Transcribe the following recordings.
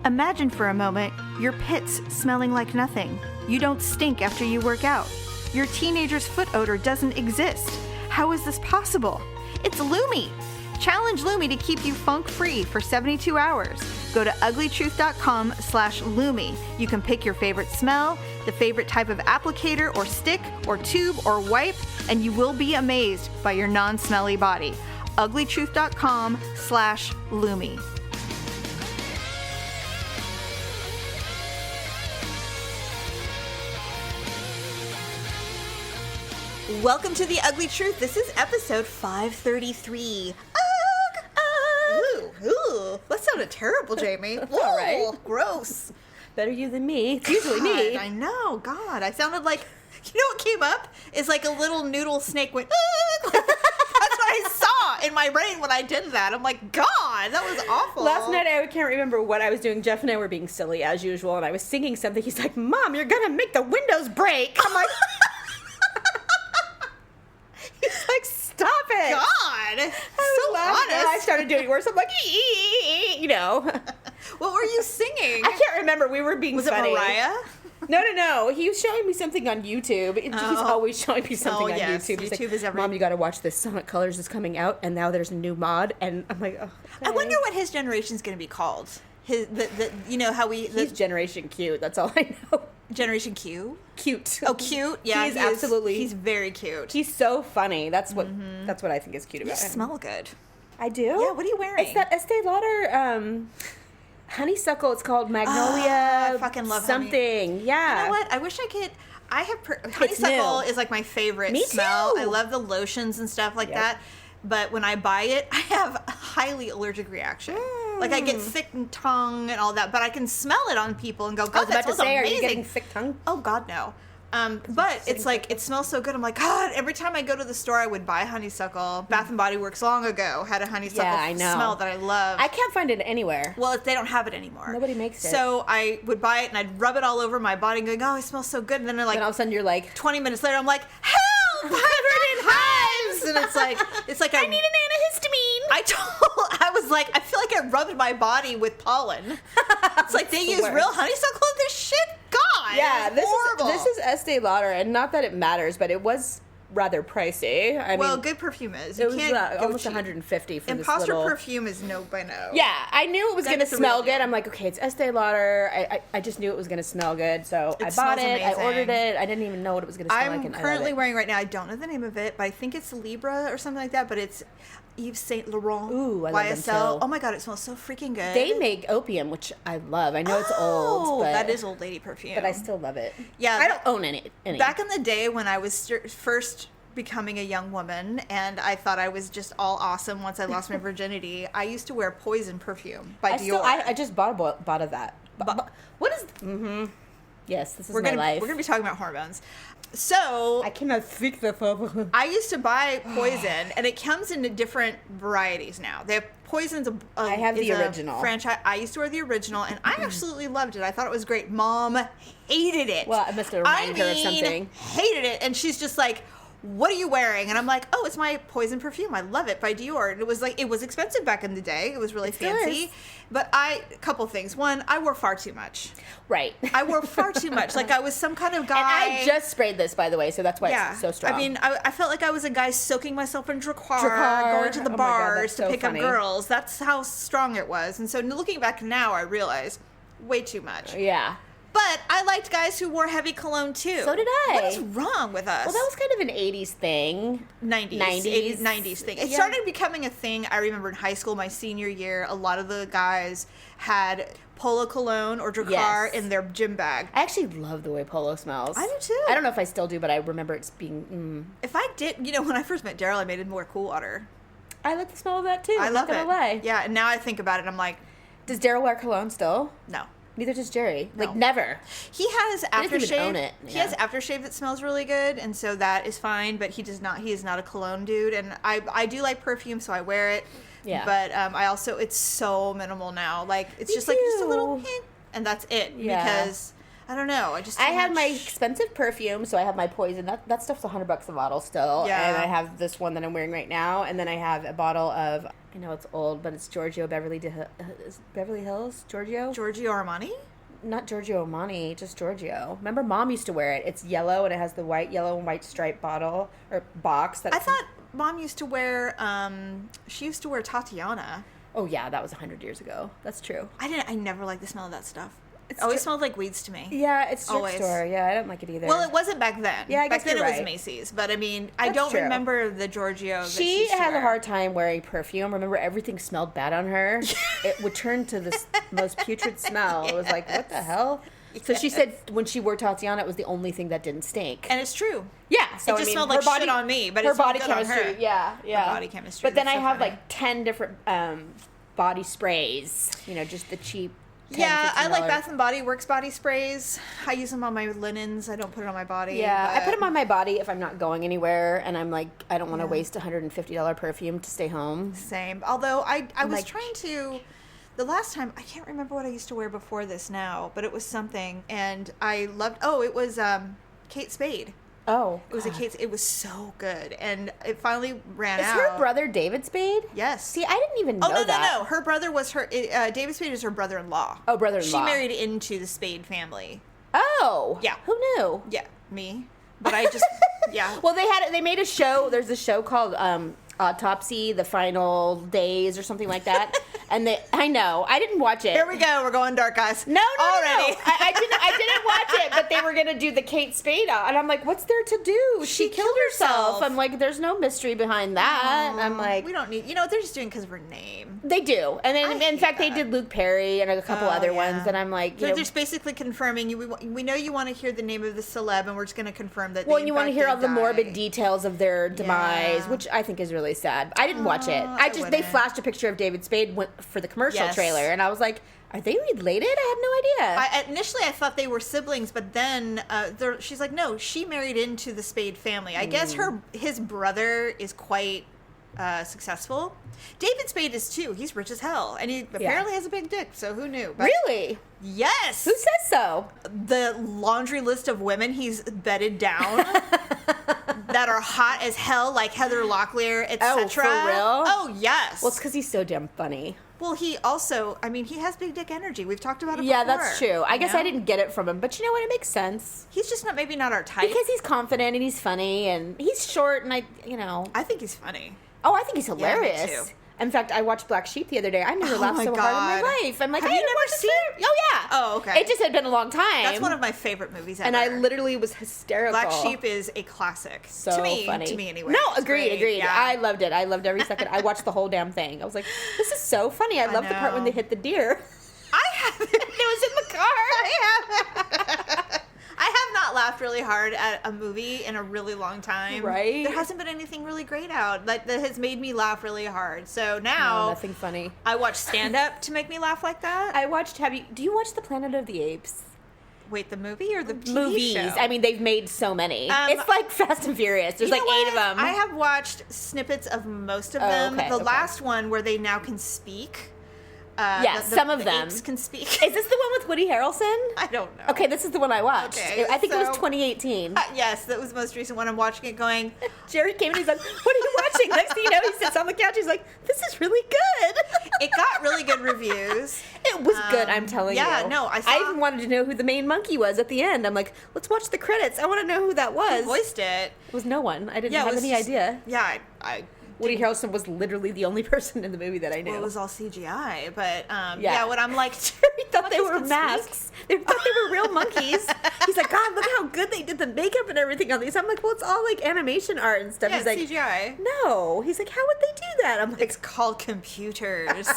Imagine for a moment your pits smelling like nothing. You don't stink after you work out. Your teenager's foot odor doesn't exist. How is this possible? It's Lumi! Challenge Lumi to keep you funk-free for 72 hours. Go to uglytruth.com/Lumi. You can pick your favorite smell, the favorite type of applicator or stick or tube or wipe, and you will be amazed by your non-smelly body. uglytruth.com/Lumi. Welcome to The Ugly Truth. This is episode 533. Ooh, that sounded terrible, Jamie. That's all right. Gross. Better you than me. It's usually me. I know. God, I sounded like, you know what came up? Is like a little noodle snake went, That's what I saw in my brain when I did that. I'm like, God, that was awful. Last night, I can't remember what I was doing. Jeff and I were being silly as usual, and I was singing something. He's like, Mom, you're going to make the windows break. I'm like... He's like, stop it. God. So honest. I started doing worse. I'm like, you know. What were you singing? I can't remember. We were being funny. Was it Mariah? No. He was showing me something on YouTube. He's always showing me something on YouTube. He's YouTube like, is Mom, you got to watch this. Sonic Colors is coming out, and now there's a new mod. And I'm like, oh. Okay. I wonder what his generation's going to be called. You know how we... He's Generation Cute. That's all I know. Generation Q? Cute. Oh, cute? Yeah, he's absolutely... He's very cute. He's so funny. That's what I think is cute about him. You smell good. I do? Yeah, what are you wearing? It's that Estee Lauder Honeysuckle. It's called Magnolia. I fucking love something. honey. Yeah. You know what? I wish I could... Honeysuckle is like my favorite smell. Me too. I love the lotions and stuff like that. But when I buy it, I have a highly allergic reaction. Like, I get sick tongue and all that, but I can smell it on people and go, God, that smells amazing. Are you getting sick tongue? Oh, God, no. But it's like, it smells so good. I'm like, God, every time I go to the store, I would buy honeysuckle. Bath & Body Works long ago had a honeysuckle smell that I love. I can't find it anywhere. Well, they don't have it anymore. Nobody makes it. So I would buy it, and I'd rub it all over my body and going, oh, it smells so good. And then all of a sudden you're like... 20 minutes later, I'm like, help! I'm covered in hives! And it's like I need an antihistamine. I was like, I feel like I rubbed my body with pollen. It's like they use real honeysuckle in this shit? God, yeah, horrible. This is Estee Lauder, and not that it matters, but it was rather pricey. I mean, good perfume is. It was almost $150 for this Imposter little... perfume is no by no. Yeah, I knew it was going to smell good. I'm like, okay, it's Estee Lauder. I just knew it was going to smell good, so I bought it. Amazing. I ordered it. I didn't even know what it was going to smell like. I'm currently wearing right now, I don't know the name of it, but I think it's Libra or something like that, but it's Yves Saint Laurent. Ooh, I love them YSL. too. Oh my God, it smells so freaking good. They make Opium, which I love. I know it's old, but... that is old lady perfume. But I still love it. Yeah. I don't own any. Back in the day when I was first becoming a young woman and I thought I was just all awesome once I lost my virginity, I used to wear Poison perfume by Dior. I just bought of that. What is... Yes, this is my life. We're going to be talking about hormones. So... I cannot speak the phone. I used to buy Poison, and it comes in different varieties now. They have Poison's I have the original. Franchise. I used to wear the original, and I absolutely loved it. I thought it was great. Mom hated it. Well, I must have reminded her of something. Hated it, and she's just like... What are you wearing? And I'm like, oh, it's my Poison perfume. I love it by Dior. And it was expensive back in the day. It was really fancy. But a couple things. One, I wore far too much. Right. I wore far too much. Like I was some kind of guy. And I just sprayed this, by the way, so that's why it's so strong. I mean, I felt like I was a guy soaking myself in Drakkar. Going to the bars to pick up girls. That's how strong it was. And so looking back now, I realize way too much. Yeah. But I liked guys who wore heavy cologne, too. So did I. What is wrong with us? Well, that was kind of an 80s thing. 90s thing. It started becoming a thing, I remember in high school, my senior year, a lot of the guys had Polo cologne or Drakkar in their gym bag. I actually love the way Polo smells. I do, too. I don't know if I still do, but I remember it's being... If I did, when I first met Daryl, I made him wear Cool Water. I like the smell of that, too. I love it. I'm not gonna lie. Yeah, and now I think about it, I'm like... Does Daryl wear cologne still? No. Neither does Jerry. No. Like, never. He has aftershave. He doesn't even own it. He has aftershave that smells really good, and so that is fine, but he does not. He is not a cologne dude, and I do like perfume, so I wear it. Yeah. But I also, it's so minimal now. Like, it's just like just a little hint, and that's it. Yeah. Because... I don't know. I have my expensive perfume, so I have my Poison. That stuff's $100 a bottle still. Yeah. And I have this one that I'm wearing right now, and then I have a bottle of I know it's old, but it's Giorgio Beverly Hills? Giorgio Armani? Not Giorgio Armani, just Giorgio. Remember, Mom used to wear it. It's yellow, and it has the yellow and white striped bottle or box. I thought Mom used to wear. She used to wear Tatiana. Oh yeah, that was 100 years ago. That's true. I never liked the smell of that stuff. It always smelled like weeds to me. Yeah, it's drugstore. Yeah, I don't like it either. Well, it wasn't back then. Yeah, I guess back then you're it was Macy's. But I mean, I That's don't true. remember the Giorgio. She had a hard time wearing perfume. Remember, everything smelled bad on her. It would turn to this most putrid smell. It was like, what the hell? So she said when she wore Tatiana, it was the only thing that didn't stink. And it's true. Yeah. So it just smelled like shit on me, but her it smelled body good chemistry. on her. Yeah. Her body chemistry. But then I have funny. like 10 different body sprays. You know, just the cheap. Yeah, I like $10, $15. Bath and Body Works body sprays. I use them on my linens. I don't put it on my body. Yeah, I put them on my body if I'm not going anywhere, and I'm like, I don't want to waste $150 perfume to stay home. Same. Although I was like, trying to. The last time, I can't remember what I used to wear before this now, but it was something, and I loved. Oh, it was Kate Spade. Oh, It was a Kate. It was so good, and it finally ran Is out. her brother David Spade? Yes. See, I didn't even know Oh no, that. no! Her brother was her. David Spade is her brother-in-law. Oh, brother-in-law. She married into the Spade family. Oh, Yeah. Who knew? Yeah, me. But I just yeah. Well, they made a show. There's a show called Autopsy: The Final Days or something like that. And I know I didn't watch it. Here we go. We're going dark, guys. No. Already. I didn't watch it, but they were gonna do the Kate Spade out, and I'm like, what's there to do? She killed herself. I'm like, there's no mystery behind that. I'm like, we don't need. You know, they're just doing because of her name. They do, and then I in hate fact that. they did Luke Perry and a couple other ones, and I'm like, They're just basically confirming you. We know you want to hear the name of the celeb, and we're just going to confirm that. well, they, you in want to fact, hear all did the die. morbid details of their demise, Yeah. which I think is really sad. I didn't watch it. I They wouldn't. flashed a picture of David Spade for the commercial Yes. trailer, and I was like, are they related? I had no idea. Initially, I thought they were siblings, but then she's like, no, she married into the Spade family. I guess his brother is quite successful. David Spade is too. He's rich as hell, and he apparently has a big dick. So who knew? But Really? yes. Who says so? The laundry list of women he's bedded down that are hot as hell, like Heather Locklear, etc. Oh, for real? Oh, yes. Well, it's because he's so damn funny. Well, he also, I mean, he has big dick energy. We've talked about it Yeah, before. that's true. I guess know? I didn't get it from him, but you know what? It makes sense. He's just maybe not our type. Because he's confident and he's funny and he's short and I think he's funny. Oh, I think he's hilarious. Yeah, me too. In fact, I watched Black Sheep the other day. I never Oh laughed my so hard in my God. life. I'm like, Have I you didn't never watch this seen film. Oh, yeah. Oh, okay. It just had been a long time. That's one of my favorite movies ever. And I literally was hysterical. Black Sheep is a classic. So to me, funny. To me, anyway. No, It's agreed. great. Yeah. I loved it. I loved every second. I watched the whole damn thing. I was like, this is so funny. I love the part when know. they hit the deer. I haven't. It was in the car. I have not laughed really hard at a movie in a really long time. Right? There hasn't been anything really great out that has made me laugh really hard. So now No, nothing funny. I watch stand up to make me laugh like that. I watched. Do you watch the Planet of the Apes? Wait, the movie or the TV Movies. show? I mean, they've made so many. Um, It's like Fast and Furious. There's You like know 8 what? of them. I have watched snippets of most of Oh, them. okay, The okay. last one where they now can speak. Yeah, some of the them. apes can speak. Is this the one with Woody Harrelson? I don't know. Okay, this is the one I watched. Okay, I think it was so- 2018. Yes, that was the most recent one. I'm watching it going, Jerry came and he's like, what are you watching? Next thing you know, he sits on the couch. He's like, this is really good. it got really good reviews. It was good, I'm telling you. yeah, no, I saw- even wanted to know who the main monkey was at the end. I'm like, let's watch the credits. I want to know who that was. Who voiced it? It was no one. I didn't Yeah, it have was any just- idea. Yeah, I Woody Harrelson was literally the only person in the movie that I knew. well, it was all CGI, but yeah, what I'm like, He thought they monkeys were can masks. They thought they were real monkeys. He's like, God, look how good they did the makeup and everything on these. I'm like, well, it's all like animation art and stuff. Yeah, He's like, CGI. no. He's like, how would they do that? I'm like, It's called computers.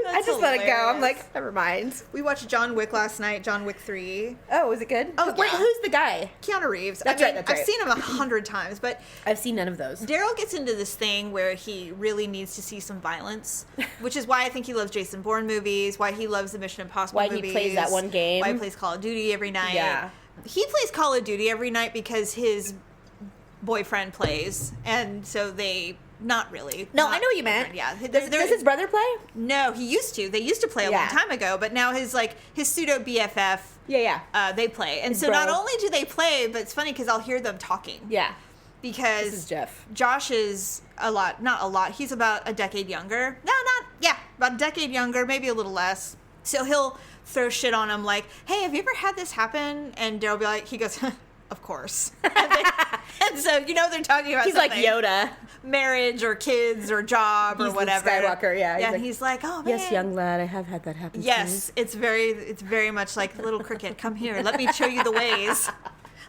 I just let it go. I'm hilarious. like, never mind. We watched John Wick last night, John Wick 3. Oh, is it good? Oh, Wait, yeah. who's the guy? Keanu Reeves. That's right, that's I've right. seen him 100 times, but I've seen none of those. Daryl gets into this thing where he really needs to see some violence, which is why I think he loves Jason Bourne movies, why he loves the Mission Impossible Why movies. he plays that one game. Why he plays Call of Duty every night. Yeah. He plays Call of Duty every night because his boyfriend plays, and so they... Not really. No, Not I know what you meant. Yeah. Does his brother play? No, he used to. They used to play a Yeah. long time ago, but now his pseudo BFF, Yeah. they play. And His so bro. not only do they play, but it's funny because I'll hear them talking. Yeah. because This is Jeff. Josh is not a lot. He's about a decade younger. About a decade younger, maybe a little less. So he'll throw shit on him like, hey, have you ever had this happen? And Daryl will be like, he goes, of course. And so, they're talking about He's something. like Yoda. Marriage or kids or job or whatever. Skywalker, yeah. Yeah, he's like, oh, man. Yes, young lad, I have had that happen to me. Yes, it's very much like little cricket. Come here, let me show you the ways.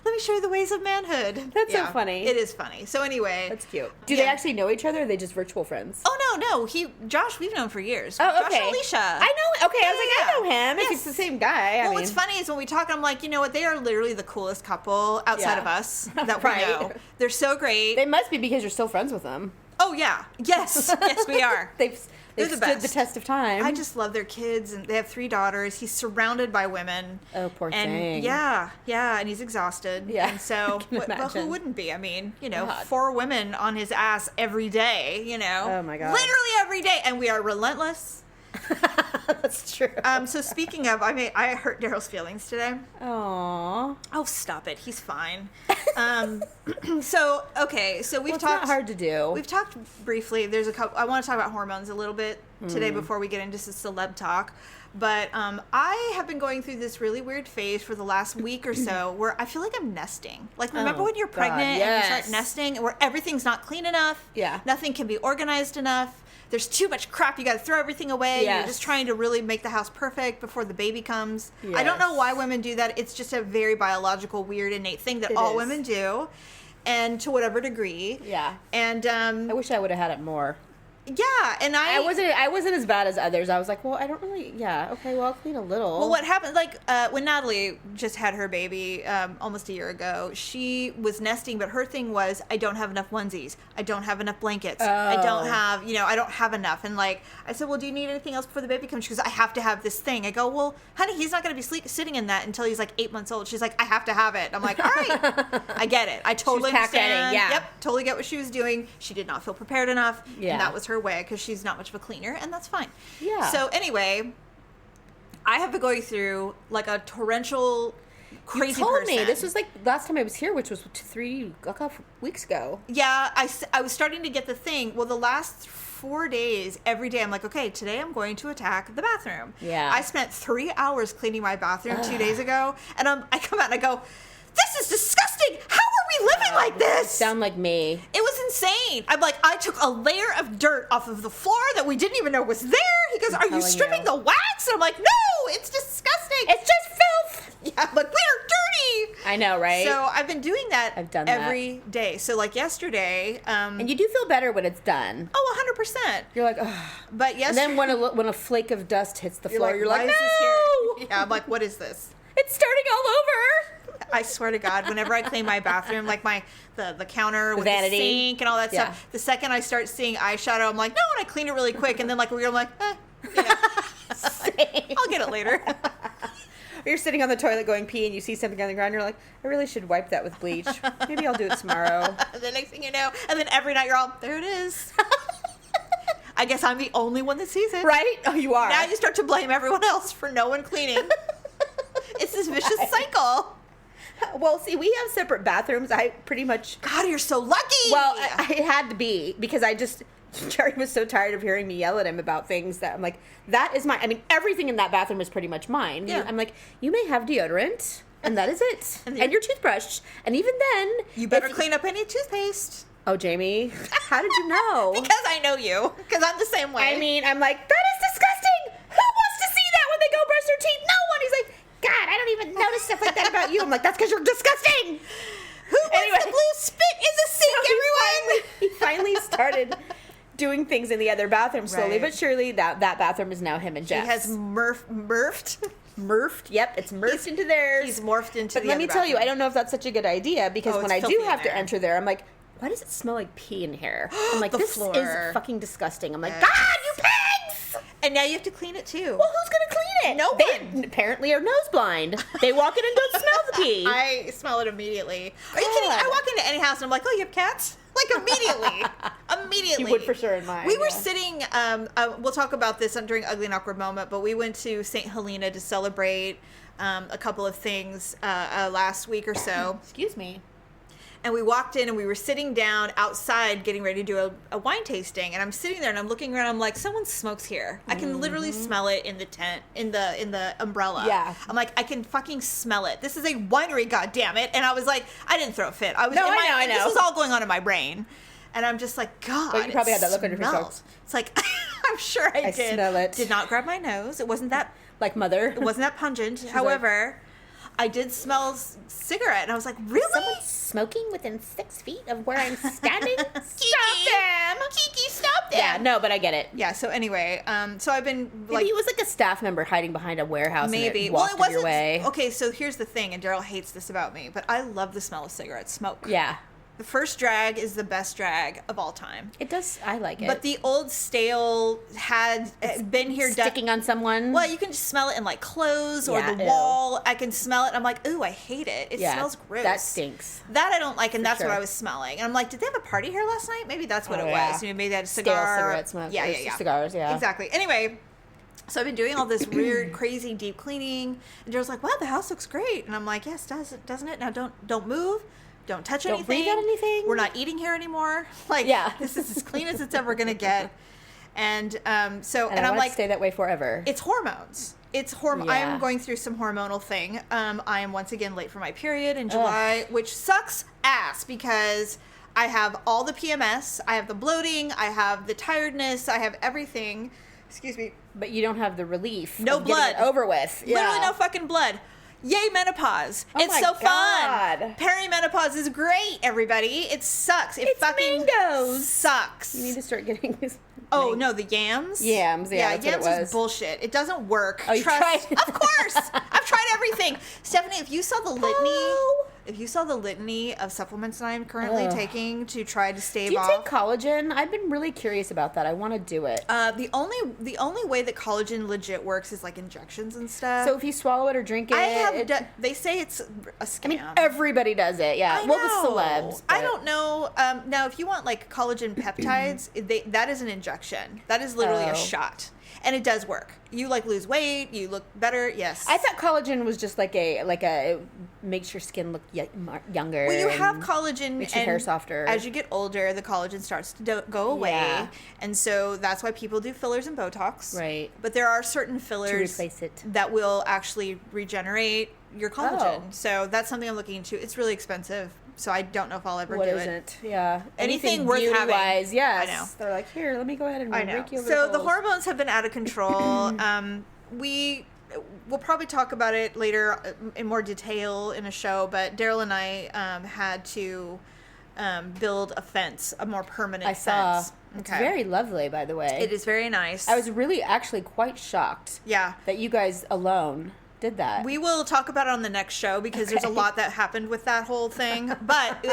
Let me show you the ways of manhood. That's so funny. It is funny. So anyway. That's cute. Do they actually know each other, or are they just virtual friends? Oh, no. Josh, we've known for years. Oh, okay. Josh and Alicia. I know. Okay, I was like, I know him. Yes. If it's the same guy. Well, what's funny is when we talk, I'm like, you know what? They are literally the coolest couple outside of us that we know. They're so great. They must be because you're still friends with them. Oh, yeah. Yes. Yes, we are. They've the stood best. the test of time. I just love their kids, and they have 3 daughters. He's surrounded by women. Oh, poor and thing. Yeah, and he's exhausted. Yeah, and so, well, who wouldn't be? I mean, God. 4 women on his ass every day. Oh my God, literally every day, and we are relentless. That's true. So speaking of, I hurt Daryl's feelings today. Aww. Oh, stop it. He's fine. So we've It's talked. not hard to do. We've talked briefly. There's a couple. I want to talk about hormones a little bit today before we get into some celeb talk. But I have been going through this really weird phase for the last week or so where I feel like I'm nesting. Like, remember when you're pregnant and you start nesting, where everything's not clean enough? Yeah. Nothing can be organized enough. There's too much crap. You got to throw everything away. Yes. You're just trying to really make the house perfect before the baby comes. Yes. I don't know why women do that. It's just a very biological, weird, innate thing that all women do, and to whatever degree. Yeah. And I wish I would have had it more. yeah, and I wasn't as bad as others. I was like, well, I don't really. Yeah, okay, well, I'll clean a little. Well, what happened, like, when Natalie just had her baby almost a year ago, she was nesting, but her thing was, I don't have enough onesies. I don't have enough blankets. I don't have, I don't have enough. And, like, I said, well, do you need anything else before the baby comes? She goes, I have to have this thing. I go, well, honey, he's not going to be sitting in that until he's, like, 8 months old. She's like, I have to have it. I'm like, all right. I get it. I totally understand. Yeah. Yep, totally get what she was doing. She did not feel prepared enough. Yeah. And that was her way, because she's not much of a cleaner, and that's fine. Yeah. So, anyway, I have been going through like a torrential, crazy. You told person. me this was like last time I was here, which was a couple weeks ago. Yeah, I was starting to get the thing. Well, the last 4 days, every day, I'm like, okay, today I'm going to attack the bathroom. Yeah. I spent 3 hours cleaning my bathroom 2 days ago, and I come out and I go, this is disgusting. How are we living like this? Sound like me. It was insane. I'm like, I took a layer of dirt off of the floor that we didn't even know was there. He goes, are you stripping the wax? And I'm like, no, it's disgusting. It's just filth. Yeah, I'm like, we're dirty. I know, right? So I've been doing that I've done every day. So like yesterday. And you do feel better when it's done. Oh, 100%. You're like, ugh. But yesterday. And then when a flake of dust hits the floor, you're like, why no! is this here? Yeah, I'm like, what is this? It's starting all over. I swear to God, whenever I clean my bathroom, like the counter with vanity. the sink and all that Yeah. stuff, the second I start seeing eyeshadow, I'm like, no, and I clean it really quick, and then like I'm like, I'll get it later. Or you're sitting on the toilet going pee and you see something on the ground, you're like, I really should wipe that with bleach. Maybe I'll do it tomorrow. The next thing you know, and then every night you're all, there it is. I guess I'm the only one that sees it. Right? Oh, you are. Now you start to blame everyone else for no one cleaning. It's this vicious cycle. Well, see, we have separate bathrooms. I pretty much... God, you're so lucky. Well, it had to be because Jerry was so tired of hearing me yell at him about things that I'm like, that is mine. I mean, everything in that bathroom is pretty much mine. Yeah. I'm like, you may have deodorant, and that is it. And your toothbrush. And even then... You better clean up any toothpaste. Oh, Jamie, how did you know? Because I know you. Because I'm the same way. I mean, I'm like, that is disgusting. Who wants to see that when they go brush their teeth? No one. He's like, God, I don't even notice stuff like that about you. I'm like, that's because you're disgusting. Who wants the blue spit in the sink, everyone? He finally started doing things in the other bathroom slowly Right. but surely. That bathroom is now him and Jeff's. He has murphed. Murphed. Yep, it's murphed into theirs. He's morphed into But the let other me tell you, I bathroom. don't know if that's such a good idea because Oh, when it's I do filthy in have to there. enter there, I'm like, why does it smell like pee in here? I'm like, The this floor. is fucking disgusting. I'm like, Yes. God, you pigs! And now you have to clean it too. Well, who's gonna clean it? No They one. apparently are nose blind. They walk in and don't smell the pee. I smell it immediately. Are you kidding? I walk into any house and I'm like, oh, you have cats? Like immediately. Immediately. You would for sure in mine. We were yeah. sitting, we'll talk about this during Ugly and Awkward Moment, but we went to St. Helena to celebrate a couple of things last week or so. Excuse me. And we walked in and we were sitting down outside getting ready to do a wine tasting. And I'm sitting there and I'm looking around. I'm like, someone smokes here. I can literally smell it in the tent, in the umbrella. Yeah. I'm like, I can fucking smell it. This is a winery, goddammit. And I was like, I didn't throw a fit. I was. I know. This was all going on in my brain. And I'm just like, God. But you probably had that look on your face. It's like, I'm sure I did. Smell it. Did not grab my nose. It wasn't that. Like mother. It wasn't that pungent. However, I did smell cigarette. And I was like, really? Someone's smoking within 6 feet of where I'm standing? Stop them. Kiki, stop them. Yeah, no, but I get it. Yeah, so anyway, so I've been like... Maybe he was like a staff member hiding behind a warehouse maybe. and it walked your way. Okay, so here's the thing, and Daryl hates this about me, but I love the smell of cigarette smoke. Yeah. The first drag is the best drag of all time. It does. I like it. But the old stale had been here... Sticking on someone? Well, you can just smell it in like clothes or the ew. wall. I can smell it. I'm like, ooh, I hate it. It smells gross. That stinks. That I don't like, and that's sure. what I was smelling. And I'm like, did they have a party here last night? Maybe that's what it yeah. was. You know, maybe they had a cigar. Stale cigarette smoke. Yeah. Cigars, yeah. Exactly. Anyway, so I've been doing all this weird, crazy deep cleaning, and Joe's like, wow, the house looks great. And I'm like, yes, doesn't it? Now don't move. Don't touch anything. Don't breathe on anything. We're not eating here anymore. Like, this is as clean as it's ever going to get. And so, and I'm like, stay that way forever. It's hormones. It's Yeah. I am going through some hormonal thing. I am once again late for my period in July, which sucks ass because I have all the PMS, I have the bloating, I have the tiredness, I have everything. Excuse me. But you don't have the relief. No of blood. Getting it over with. Yeah. Literally no fucking blood. Yay, menopause. Oh it's my so God. fun. Perimenopause is great, everybody. It sucks. It It's fucking mangoes. sucks. You need to start getting this. Oh, no, the yams? Yams, yeah, that's yams what it was. is bullshit. It doesn't work. Oh, you tried? Of course. I've tried everything. Stephanie, if you saw the litany of supplements that I'm currently taking to try to stave Do you off. take collagen? I've been really curious about that. I want to do it. The only way that collagen legit works is like injections and stuff. So if you swallow it or drink it, they say it's a scam. I mean, everybody does it. Yeah, well, the celebs. I but- don't know. Now, if you want like collagen peptides, that is an injection. That is literally a shot, and it does work. You like lose weight, you look better. Yes, I thought collagen was just like a it makes your skin look younger. Well, you have and collagen, makes your hair softer. As you get older, the collagen starts to go away, Yeah. and so that's why people do fillers and Botox. Right. But there are certain fillers replace it. that will actually regenerate your collagen. Oh. So that's something I'm looking into. It's really expensive, so I don't know if I'll ever What do isn't? Yeah. Anything worth having. Beauty-wise, yes. I know. They're like, here, let me go ahead and I know. rake you over So the coals. hormones have been out of control. We'll probably talk about it later in more detail in a show, but Daryl and I had to build a fence, a more permanent I saw. fence. It's very lovely, by the way. It is very nice. I was really actually quite shocked. Yeah. That you guys alone did that. We will talk about it on the next show because there's a lot that happened with that whole thing. But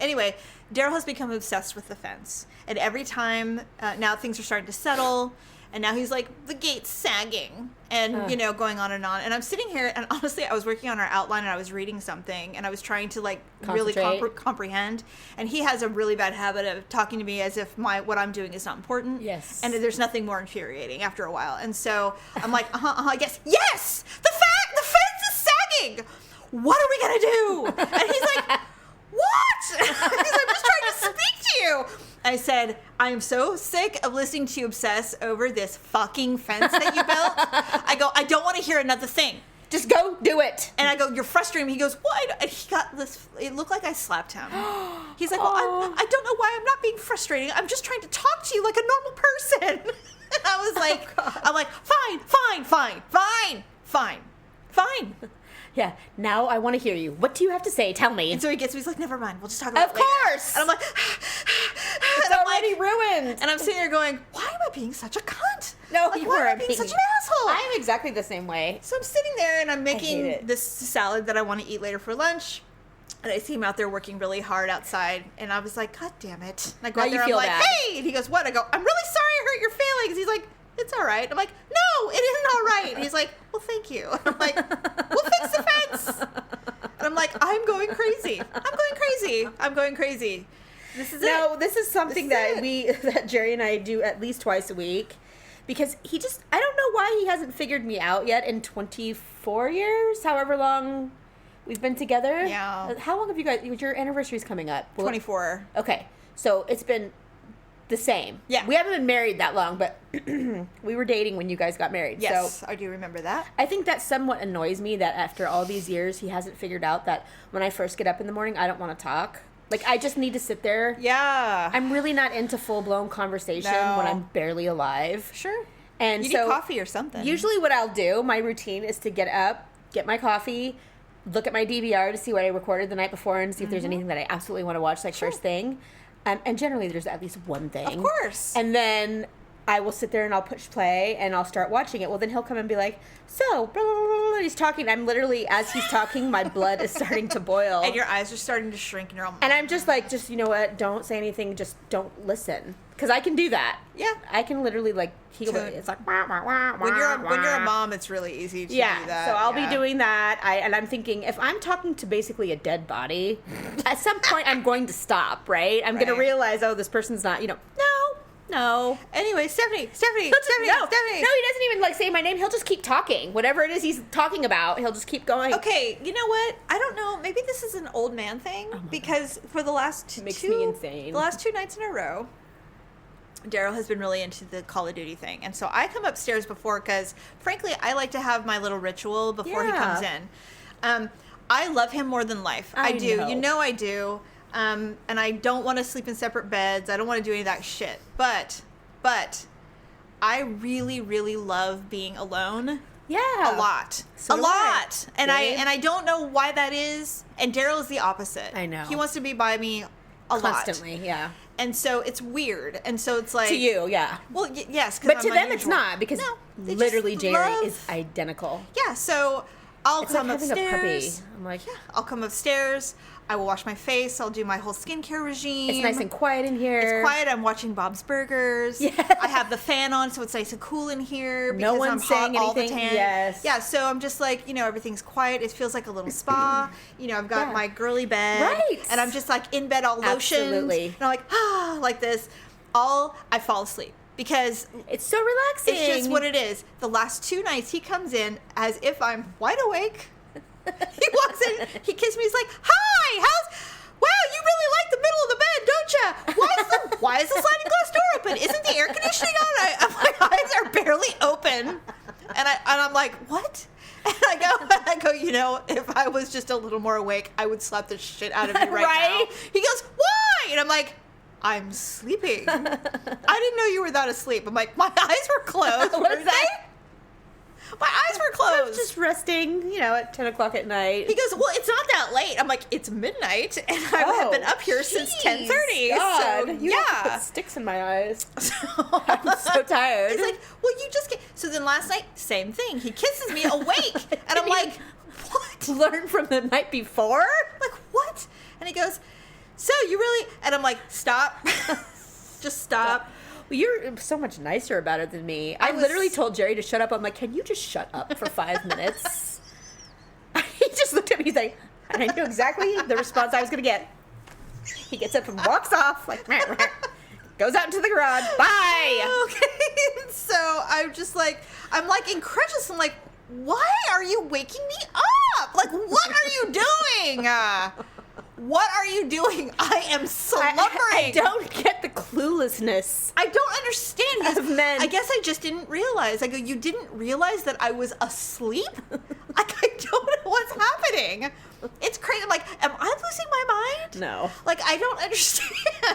anyway, Daryl has become obsessed with the fence. And every time, now things are starting to settle. And now he's like, the gate's sagging. And, going on. And I'm sitting here, and honestly, I was working on our outline, and I was reading something, and I was trying to, like, really comprehend. And he has a really bad habit of talking to me as if what I'm doing is not important. Yes. And there's nothing more infuriating after a while. And so I'm like, yes! The fence is sagging! What are we going to do? And he's like, what? He's like, I'm just trying to speak to you. I said, I am so sick of listening to you obsess over this fucking fence that you built. I go, I don't want to hear another thing. Just go do it. And I go, you're frustrating me. He goes, what? And he got this, it looked like I slapped him. He's like, well, I don't know why I'm not being frustrating. I'm just trying to talk to you like a normal person. And I was like, I'm like, fine. Yeah, now I want to hear you. What do you have to say? Tell me. And so he gets me, he's like, never mind, we'll just talk about it Of later. course. And I'm like, It's already ruined. And I'm sitting there going, why am I being such a cunt? No, like, you why am I weren't being such an asshole? I am exactly the same way. So I'm sitting there and I'm hate making it. this salad that I want to eat later for lunch. And I see him out there working really hard outside. And I was like, God damn it. And I go Now out there you and I'm feel like, bad. hey! And he goes, what? I go, I'm really sorry I hurt your feelings. He's like, it's all right. I'm like, no, it isn't all right. And he's like, well, thank you. And I'm like, we'll fix the fence. And I'm like, I'm going crazy. This is it. This is something that Jerry and I do at least twice a week. Because I don't know why he hasn't figured me out yet in 24 years, however long We've been together. Yeah. How long have you guys? Your anniversary's coming up. 24. Okay, so it's been the same. Yeah. We haven't been married that long, but we were dating when you guys got married. Yes, So I do remember that. I think that somewhat annoys me that after all these years, he hasn't figured out that when I first get up in the morning, I don't want to talk. Like, I just need to sit there. Yeah. I'm really not into full-blown conversation when I'm barely alive. Sure. And you so need coffee or something. Usually what I'll do, my routine is to get up, get my coffee, look at my DVR to see what I recorded the night before and see if there's anything that I absolutely want to watch, like, first thing. And generally there's at least one thing. Of course. And then I will sit there and I'll push play and I'll start watching it. Well, then he'll come and be like, so, blah, blah, blah, blah. He's talking. I'm literally, as he's talking, my blood is starting to boil. And your eyes are starting to shrink and you're all... And I'm just like, you know what? Don't say anything. Just don't listen. Because I can do that. Yeah. I can literally, like, it's like, wah, wah, wah, When you're wah. a mom, it's really easy to do Yeah, that. so I'll be doing that. And I'm thinking, if I'm talking to basically a dead body, at some point I'm going to stop, right? I'm going to realize, oh, this person's not, no. Anyway, Stephanie. No, he doesn't even, like, say my name. He'll just keep talking. Whatever it is he's talking about, he'll just keep going. Okay, you know what? I don't know. Maybe this is an old man thing because for the last Makes me insane. The last 2 nights in a row, Daryl has been really into the Call of Duty thing. And so I come upstairs before because, frankly, I like to have my little ritual before he comes in. I love him more than life. I do. know. You know I do. And I don't want to sleep in separate beds. I don't want to do any of that shit. But I really, really love being alone. Yeah. A lot. So a do lot. I. And Same. I don't know why that is. And Daryl is the opposite. I know. He wants to be by me a lot. Constantly, yeah. And so it's weird. And so it's like... To you, yeah. Well, yes. But I'm to them it's unusual. not, because No, they literally just Jerry love- is identical. Yeah, so I'll It's come like having a puppy. upstairs. I'm like, Yeah, I'll come upstairs. I will wash my face. I'll do my whole skincare regime. it's nice and quiet in here. It's quiet. I'm watching Bob's Burgers. Yes. I have the fan on, so it's nice and cool in here. No Because one's I'm saying hot all the anything. time. Yes. Yeah, so I'm just like, everything's quiet. It feels like a little spa. I've got my girly bed. Right. And I'm just like in bed all lotioned. Absolutely. And I'm like, like this. I fall asleep. Because It's so relaxing. it's just what it is. The last 2 nights, he comes in as if I'm wide awake. He walks in, he kisses me, he's like, hi, wow, you really like the middle of the bed, don't you? Why is the sliding glass door open? Isn't the air conditioning on? My eyes are barely open. And I'm like, what? And I go, if I was just a little more awake, I would slap the shit out of you right now. He goes, why? And I'm like, I'm sleeping. I didn't know you were that asleep. I'm like, my eyes were closed. What is that? My eyes were I closed. was just resting, at 10 o'clock at night. He goes, well, it's not that late. I'm like, it's midnight, and I have been up here since 10:30. God, So, you have to put sticks in my eyes. I'm so tired. He's like, well, you just get... So then last night, same thing. He kisses me awake, and I'm like, what? Learn from the night before? Like, what? And he goes, so you really... And I'm like, stop. Just stop. Well, you're so much nicer about it than me. I literally told Jerry to shut up. I'm like, can you just shut up for 5 minutes? He just looked at me. He's like, and I knew exactly the response I was going to get. He gets up and walks off, like, goes out into the garage. Bye. Okay. So I'm just like, I'm like incredulous. I'm like, why are you waking me up? Like, what are you doing? What are you doing? I am slumbering. I don't get the cluelessness. I don't understand. Of men. I guess I just didn't realize. I go, you didn't realize that I was asleep? Like, I don't know what's happening. It's crazy. I'm like, am I losing my mind? No. Like, I don't understand.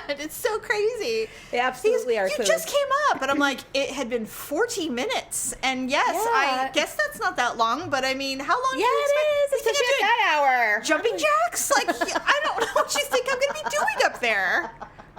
It's so crazy. They absolutely are You clueless. just came up. And I'm like, it had been 40 minutes. And yes, Yeah. I guess that's not that long. But I mean, how long do Yeah, you expect? it is. You think Especially I'm at that hour. jumping jacks? Like, I don't know what you think I'm going to be doing up there.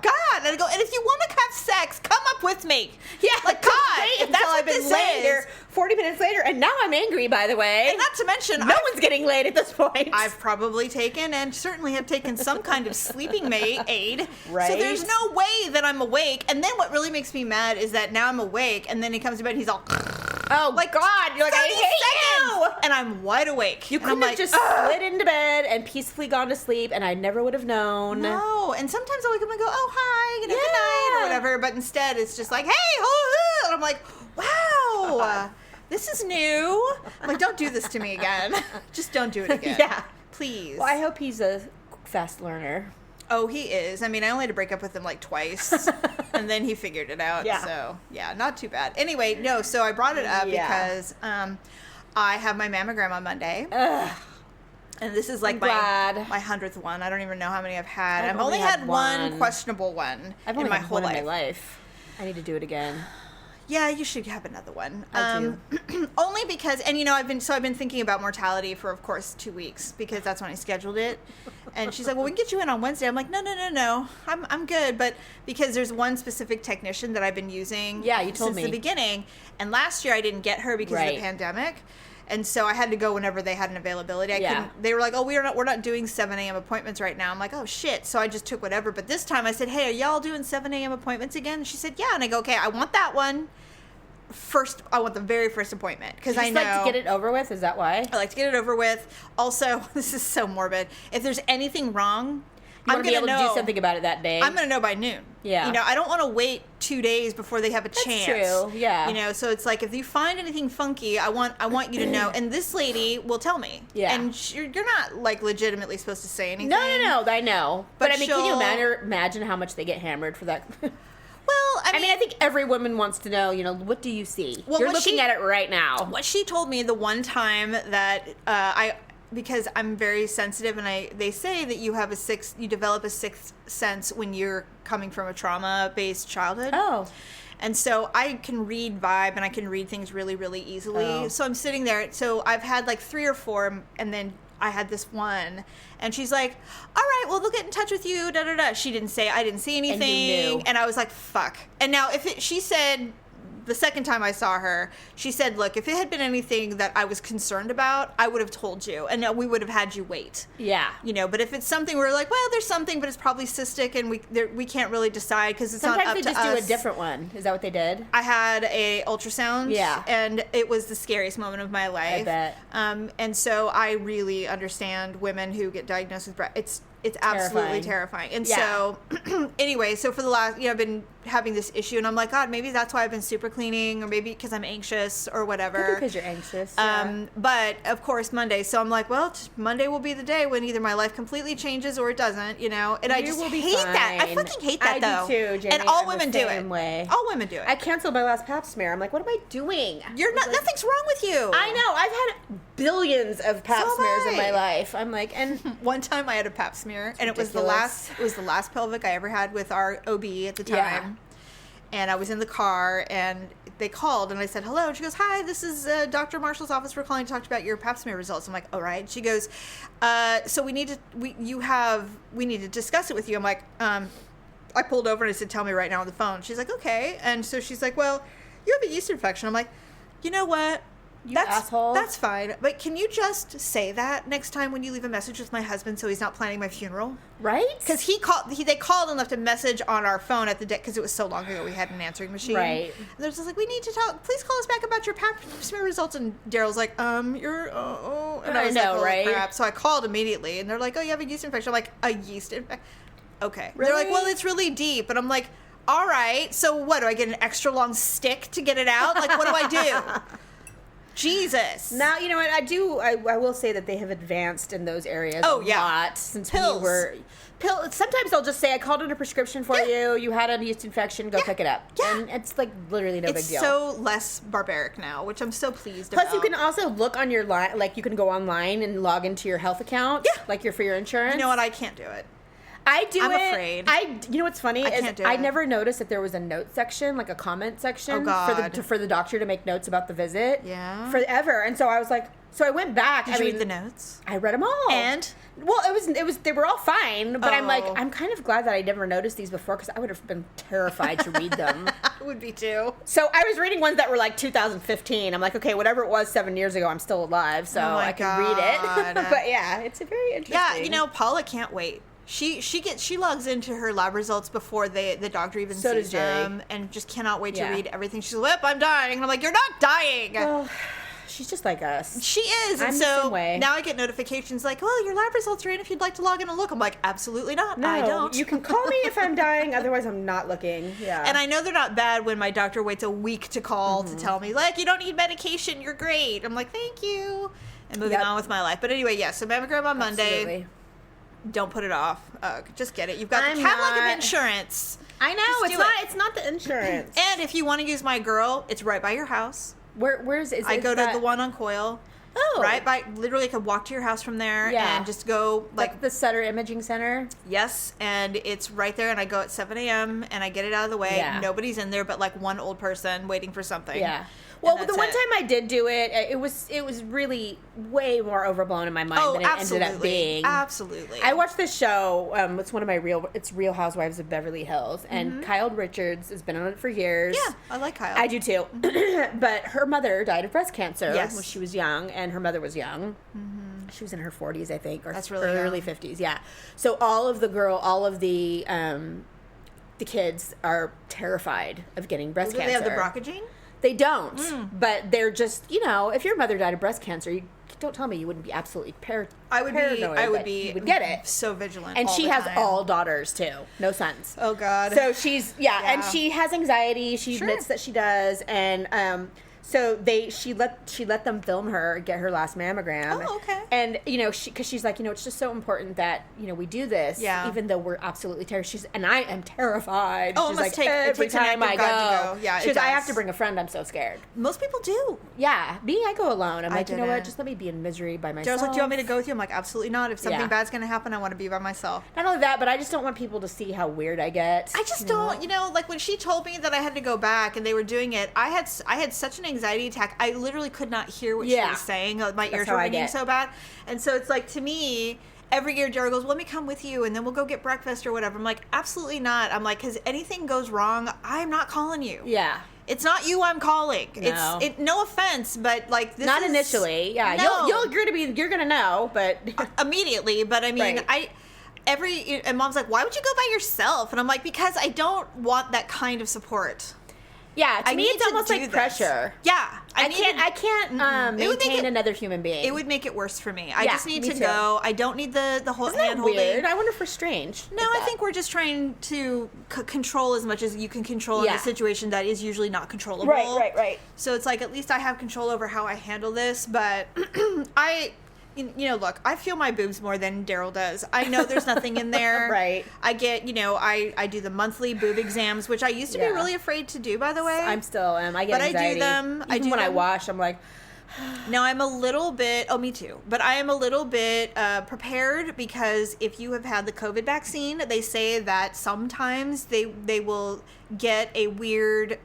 God. And I go, and if you want to have sex, come up with me. Yeah, Like, God, if if that's that's what what this this laying is. here 40 minutes later, and now I'm angry, by the way. And not to mention, no one's getting laid at this point. I've probably taken and certainly have taken some kind of sleeping aid. Right. So there's no way that I'm awake. And then what really makes me mad is that now I'm awake and then he comes to bed and he's all... Oh, like, God. You're like, 30 I hate seconds! you. And I'm wide awake. You And couldn't I'm have like, just slid into bed and peacefully gone to sleep, and I never would have known. No. And sometimes I'll wake up and go, oh, hi, good night, Yeah. or whatever. But instead it's just like, hey, and I'm like, wow, this is new. I'm like, don't do this to me again. Just don't do it again. Yeah. Please. Well, I hope he's a fast learner. Oh, he is. I mean, I only had to break up with him like twice, and then he figured it out. Yeah. So, yeah, not too bad. Anyway, no, so I brought it up because I have my mammogram on Monday. Ugh. And this is like my 100th one. I don't even know how many I've had. I've only had one questionable one in my whole life. In my life. I need to do it again. Yeah, you should have another one. I do. Only because, and you know, I've been thinking about mortality for, of course, 2 weeks because that's when I scheduled it. And she's like, well, we can get you in on Wednesday. I'm like, no. I'm good. But because there's one specific technician that I've been using you told since me. the beginning. And last year I didn't get her because of the pandemic. And so I had to go whenever they had an availability. They were like, oh, we're not doing 7 a.m. appointments right now. I'm like, oh, shit. So I just took whatever. But this time I said, hey, are y'all doing 7 a.m. appointments again? And she said, yeah. And I go, okay, I want that one first. I want the very first appointment because I know. Like to get it over with? Is that why? I like to get it over with. Also, this is so morbid. If there's anything wrong, I'm going to be able to do something about it that day. I'm going to know by noon. Yeah. You know, I don't want to wait 2 days before they have a chance. True. Yeah. You know, so it's like if you find anything funky, I want you to know. And this lady will tell me. Yeah. And you're not like legitimately supposed to say anything. No. I know. But I mean, can you imagine how much they get hammered for that? Well, I mean, I think every woman wants to know, you know, what do you see? Well, you're looking at it right now. What she told me the one time that because I'm very sensitive, and they say that you develop a sixth sense when you're coming from a trauma-based childhood. Oh. And so I can read vibe, and I can read things really, really easily. Oh. So I'm sitting there. So I've had like 3 or 4, and then I had this one, and she's like, all right, well, they'll get in touch with you, da-da-da. She didn't say, I didn't see anything. And you knew. And I was like, fuck. And now she said, the second time I saw her, she said, look, if it had been anything that I was concerned about, I would have told you, and we would have had you wait. Yeah. You know, but if it's something where we're like, well, there's something, but it's probably cystic, and we can't really decide because it's Sometimes not up to us. Sometimes they just do a different one. Is that what they did? I had a ultrasound. Yeah. And it was the scariest moment of my life. I bet. And so I really understand women who get diagnosed with breast. It's absolutely terrifying. And so, anyway, so for the last, I've been having this issue, and I'm like, God, maybe that's why I've been super cleaning, or maybe because I'm anxious or whatever. Maybe because you're anxious. Yeah. But of course, Monday. So I'm like, well, Monday will be the day when either my life completely changes or it doesn't, And I just hate that. I fucking hate that, though. I do too, Jamie. And all women do it. Way. All women do it. I canceled my last pap smear. I'm like, what am I doing? Nothing's wrong with you. I know. I've had billions of pap smears in my life. I'm like, and one time I had a pap smear, and it was the last pelvic I ever had with our OB at the time. Yeah. And I was in the car, and they called, and I said, hello. And she goes, hi, this is Dr. Marshall's office. We're calling to talk about your pap smear results. I'm like, all right. She goes, so we need to discuss it with you. I'm like, I pulled over, and I said, tell me right now on the phone. She's like, okay. And so she's like, well, you have a yeast infection. I'm like, you know what? Asshole. That's fine. But can you just say that next time when you leave a message with my husband so he's not planning my funeral? Right? Because they called and left a message on our phone at the day, because it was so long ago we had an answering machine. Right. And they're just like, we need to talk. Please call us back about your pap smear results. And Daryl's like, you're, And I was like, holy crap. So I called immediately, and they're like, oh, you have a yeast infection. I'm like, a yeast infection? Okay. Really? They're like, well, it's really deep. And I'm like, all right. So what, do I get an extra long stick to get it out? Like, what do I do? Jesus. Now, you know what, I will say that they have advanced in those areas a lot since pills. We were... Sometimes they'll just say, I called in a prescription for you, you had a yeast infection, go pick it up. Yeah. And it's like literally no big deal. It's so less barbaric now, which I'm so pleased about. Plus, you can also look on your line, like you can go online and log into your health account, like for your insurance. You know what, I can't do it. I'm afraid. You know what's funny? I never noticed that there was a note section, like a comment section for the doctor to make notes about the visit. Yeah. Forever. And so I was like, so I went back. Did you read the notes? I read them all. And? Well, they were all fine, but I'm like, I'm kind of glad that I never noticed these before, because I would have been terrified to read them. I would be too. So I was reading ones that were like 2015. I'm like, okay, whatever it was 7 years ago, I'm still alive, so I can read it. But yeah, it's very interesting. Yeah, Paula can't wait. She logs into her lab results before the doctor even sees them, and just cannot wait to read everything. She's like, I'm dying. And I'm like, you're not dying. Well, she's just like us. She is. I'm and the so same way. Now I get notifications like, well, your lab results are in if you'd like to log in and look. I'm like, absolutely not. No, I don't. You can call me if I'm dying. Otherwise, I'm not looking. Yeah. And I know they're not bad when my doctor waits a week to call to tell me, like, you don't need medication. You're great. I'm like, thank you. and moving on with my life. But anyway, so mammogram on Monday. Absolutely. Don't put it off. Just get it. You've got the Cadillac of insurance. I know. It's not the insurance. And if you want to use my girl, it's right by your house. Where's I go to the one on Coil. Oh. Right by, literally I could walk to your house from there and just go like the Sutter Imaging Center. Yes, and it's right there, and I go at 7 a.m. and I get it out of the way. Yeah. Nobody's in there but like one old person waiting for something. Yeah. Well, the one time I did do it, it was really way more overblown in my mind than it ended up being. Absolutely. I watched this show. It's one of my Real Housewives of Beverly Hills, and Kyle Richards has been on it for years. Yeah, I like Kyle. I do too. But her mother died of breast cancer when she was young, and her mother was young. Mm-hmm. She was in her 40s, I think, or That's really early young. 50s. Yeah. So all of the kids are terrified of getting breast cancer. Do they have the BRCA gene? They don't, but they're just, if your mother died of breast cancer, you don't tell me you wouldn't be absolutely paranoid. I would be you would get it. So vigilant. And she has time. all daughters too, no sons. Oh God. So she's and she has anxiety. She admits that she does, and so she let them film her get her last mammogram. Oh, okay. And because she's like, it's just so important that we do this, even though we're absolutely terrified. And I am terrified. Oh, she's it must take every time I go. Yeah, she goes, I have to bring a friend. I'm so scared. Most people do. Yeah, I go alone. I'm like, you know what? Just let me be in misery by myself. Daryl's like, do you want me to go with you? I'm like, absolutely not. If something bad's going to happen, I want to be by myself. Not only that, but I just don't want people to see how weird I get. I just don't. Like when she told me that I had to go back and they were doing it, I had such an anxiety attack. I literally could not hear what she was saying. My ears were ringing so bad. And so it's like, to me, every year Daryl goes, let me come with you and then we'll go get breakfast or whatever. I'm like, absolutely not. I'm like, because anything goes wrong, I'm not calling you. Yeah. It's not you I'm calling. No. No offense, but like this not is... initially. Yeah. No. You're gonna know, but immediately. But I mean, and Mom's like, why would you go by yourself? And I'm like, because I don't want that kind of support. Yeah, to me it's almost like pressure. Yeah. I can't maintain another human being. It would make it worse for me. I just need to go. I don't need the whole hand holding. Weird? I wonder if we're strange. No, I think we're just trying to control as much as you can control in a situation that is usually not controllable. Right. So it's like, at least I have control over how I handle this, but look, I feel my boobs more than Daryl does. I know there's nothing in there. Right. I get, I do the monthly boob exams, which I used to be really afraid to do, by the way. I'm still I get anxiety. But I do them. Even when I wash, I'm like... Now I'm a little bit, me too, but I am a little bit prepared because if you have had the COVID vaccine, they say that sometimes they will get a weird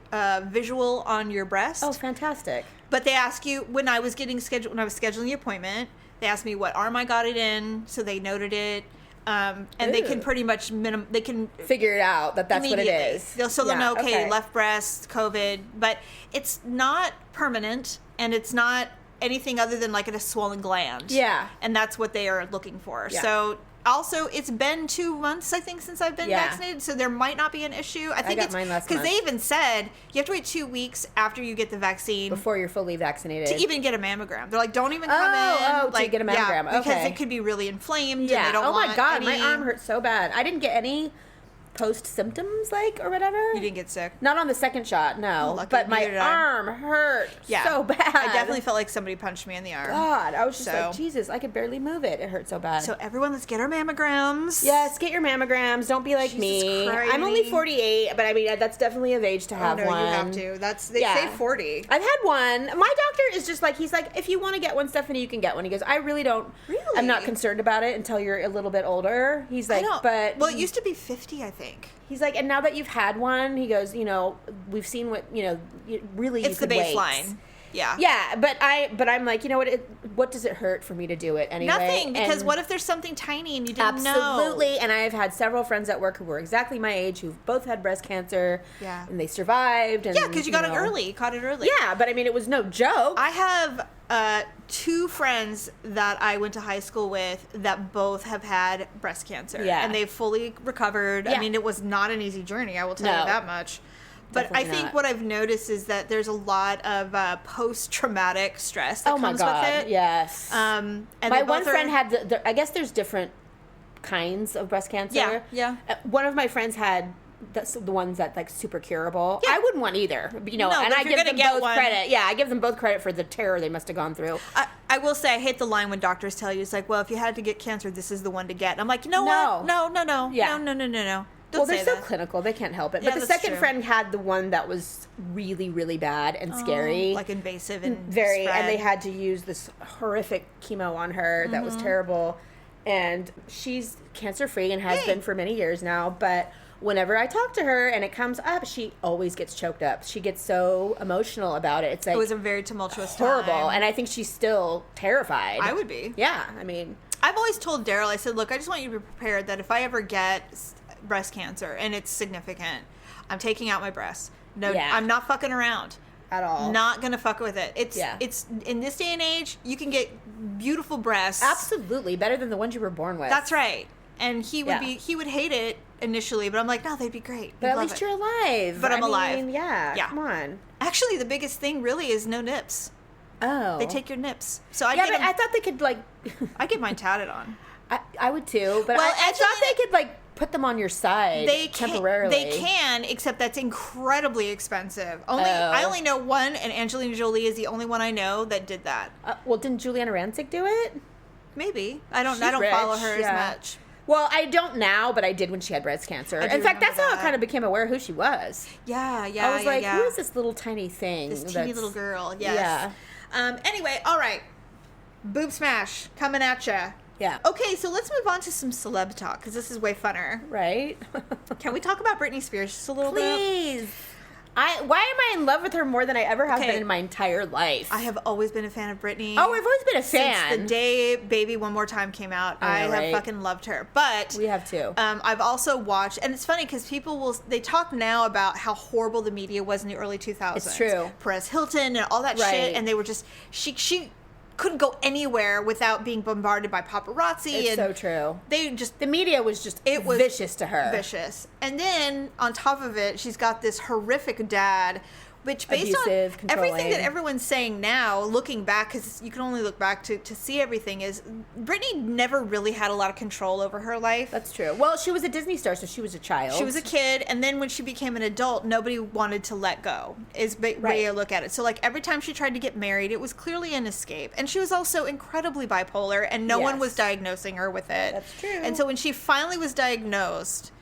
visual on your breast. Oh, fantastic. But they ask you, when I was scheduling the appointment, they asked me what arm I got it in, so they noted it. And they can pretty much they can figure it out that's what it is. They'll know, left breast, COVID, but it's not permanent and it's not anything other than like a swollen gland. Yeah. And that's what they are looking for. Yeah. So also, it's been 2 months, I think, since I've been vaccinated, so there might not be an issue. I think got mine last month. Because they even said you have to wait 2 weeks after you get the vaccine before you're fully vaccinated to even get a mammogram. They're like, don't even come in. To get a mammogram. Yeah, because it could be really inflamed. Yeah. And they don't want my God, any... my arm hurts so bad. I didn't get any post symptoms or whatever. You didn't get sick? Not on the second shot, no. Lucky, but my arm hurt so bad. I definitely felt like somebody punched me in the arm. God, I was just like, Jesus, I could barely move it. It hurt so bad. So everyone, let's get our mammograms. Yes, get your mammograms. Don't be like me. Christ. I'm only 48, but I mean, that's definitely of age to have one. You have to. They say 40. I've had one. My doctor is just like, he's like, if you want to get one, Stephanie, you can get one. He goes, I really don't. Really? I'm not concerned about it until you're a little bit older. He's like, but. Well, it used to be 50, I think. He's like, and now that you've had one, he goes, we've seen what, really it's you the could baseline. Wait. Yeah. Yeah, but I'm like, you know what does it hurt for me to do it anyway? Nothing, because what if there's something tiny and you didn't know? Absolutely, and I've had several friends at work who were exactly my age who've both had breast cancer. Yeah. And they survived. And, because you got it early. Caught it early. Yeah, but I mean, it was no joke. I have 2 friends that I went to high school with that both have had breast cancer. Yeah. And they've fully recovered. Yeah. I mean, it was not an easy journey, I will tell you that much. But Definitely I think not. what I've noticed is that there's a lot of post-traumatic stress that comes with it. Yes. And my one friend had I guess there's different kinds of breast cancer. Yeah. One of my friends had the ones that like super curable. Yeah. I wouldn't want either, you know. No, and but I if you're give gonna them get both one- credit. Yeah, I give them both credit for the terror they must have gone through. I will say I hate the line when doctors tell you, it's like, well, if you had to get cancer, this is the one to get. And I'm like, you know No. what? No. Yeah. No. Don't Well, they're say so that. clinical; they can't help it. Yeah, But the that's second true. friend had the one that was really, really bad and scary, Like invasive and very. spread. And they had to use this horrific chemo on her that was terrible. And she's cancer free and has been for many years now. But whenever I talk to her and it comes up, she always gets choked up. She gets so emotional about it. It's like It was a very tumultuous horrible. time. And I think she's still terrified. I would be. Yeah, I mean, I've always told Daryl, I said, look, I just want you to be prepared that if I ever get breast cancer and it's significant, I'm taking out my breasts. No, Yeah. I'm not fucking around. at all. Not gonna fuck with it. It's Yeah. it's in this day and age, you can get beautiful breasts. Absolutely, better than the ones you were born with. That's right. And he would Yeah. he would hate it initially, but I'm like, no, they'd be great. But We'd at love least it. you're alive. But I'm I alive. mean, yeah, Yeah. come on. Actually, the biggest thing really is no nips. Oh. They take your nips. So I Yeah, get but 'em- I thought they could, like... I get mine tatted on. I would too, but Well, I thought Angelina- they could, like, put them on your side They can, temporarily. They can, except that's incredibly expensive. Oh. I only know one, and Angelina Jolie is the only one I know that did that. Well, didn't Juliana Rancic do it? Maybe I don't. She's I don't follow rich, her yeah. as much. Well, I don't now, but I did when she had breast cancer. I do In fact, that's remember how I that. kind of became aware of who she was. Yeah. I was like, who is this little tiny thing? This teeny that's- little girl. Yes. Yeah. Anyway, all right. Boob smash coming at ya. Yeah. Okay, so let's move on to some celeb talk because this is way funner. Right? Can we talk about Britney Spears just a little bit? Please. Why am I in love with her more than I ever have Okay. been in my entire life? I have always been a fan of Britney. Oh, I've always been a fan. Since the day Baby One More Time came out, I know, have right? fucking loved her. But We have too. I've also watched, and it's funny because they talk now about how horrible the media was in the early 2000s. It's true. Perez Hilton and all that Right. shit, and they were just she couldn't go anywhere without being bombarded by paparazzi. It's and so true. They just The media was just was vicious to her. vicious. And then on top of it, she's got this horrific dad, which based Abusive, on everything that controlling. everyone's saying now, looking back, because you can only look back to see everything, is Britney never really had a lot of control over her life. That's true. Well, she was a Disney star, so she was a child. She was a kid, and then when she became an adult, nobody wanted to let go, is the way I look at it. So, like, every time she tried to get married, it was clearly an escape. And she was also incredibly bipolar, and no one Yes. was diagnosing her with it. That's true. And so when she finally was diagnosed,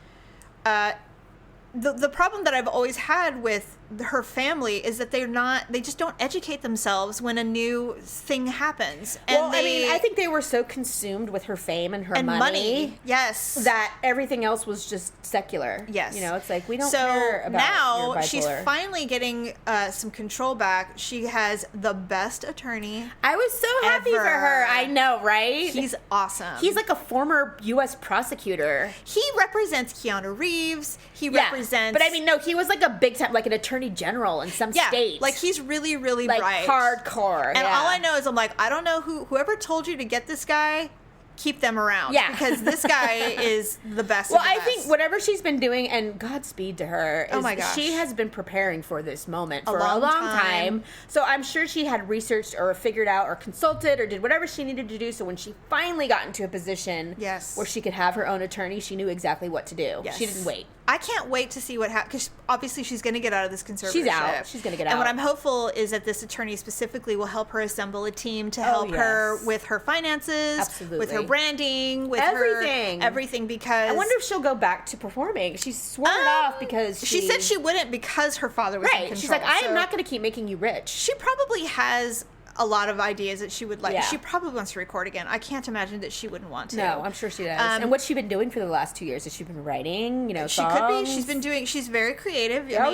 the problem that I've always had with her family is that they just don't educate themselves when a new thing happens. And Well, I mean, I think they were so consumed with her fame and her and money. Yes. that everything else was just secular. Yes. You know, it's like, we don't so care about now your she's bipolar. finally getting some control back. She has the best attorney. I was so happy for ever. her. I know, right? He's awesome. He's like a former U.S. prosecutor. He represents Keanu Reeves. He Yeah. represents. But I mean, no, he was like a big time, like an attorney general in some yeah, state. like he's really, really like bright, hardcore. And yeah. all I know is I'm like, I don't know whoever told you to get this guy. Keep them around. Yeah. Because this guy is the best. Well, of the I best. think whatever she's been doing, and Godspeed to her, is Oh my gosh. she has been preparing for this moment for a long long time. time. So I'm sure she had researched or figured out or consulted or did whatever she needed to do. So when she finally got into a position Yes. where she could have her own attorney, she knew exactly what to do. Yes. She didn't wait. I can't wait to see what happens, because obviously she's going to get out of this conservatorship. She's out. She's gonna get And what out. I'm hopeful is that this attorney specifically will help her assemble a team to help her yes. with her finances, with her Absolutely. branding, with Everything. everything, because... I wonder if she'll go back to performing. She's sworn it off because she said she wouldn't because her father was in Right. control. She's like, I so am not going to keep making you rich. She probably has a lot of ideas that she would like. Yeah. She probably wants to record again. I can't imagine that she wouldn't want to. No, I'm sure she does. And what's she been doing for the last 2 years? Has she been writing, She could be. songs? She's been doing... She's very creative. Oh,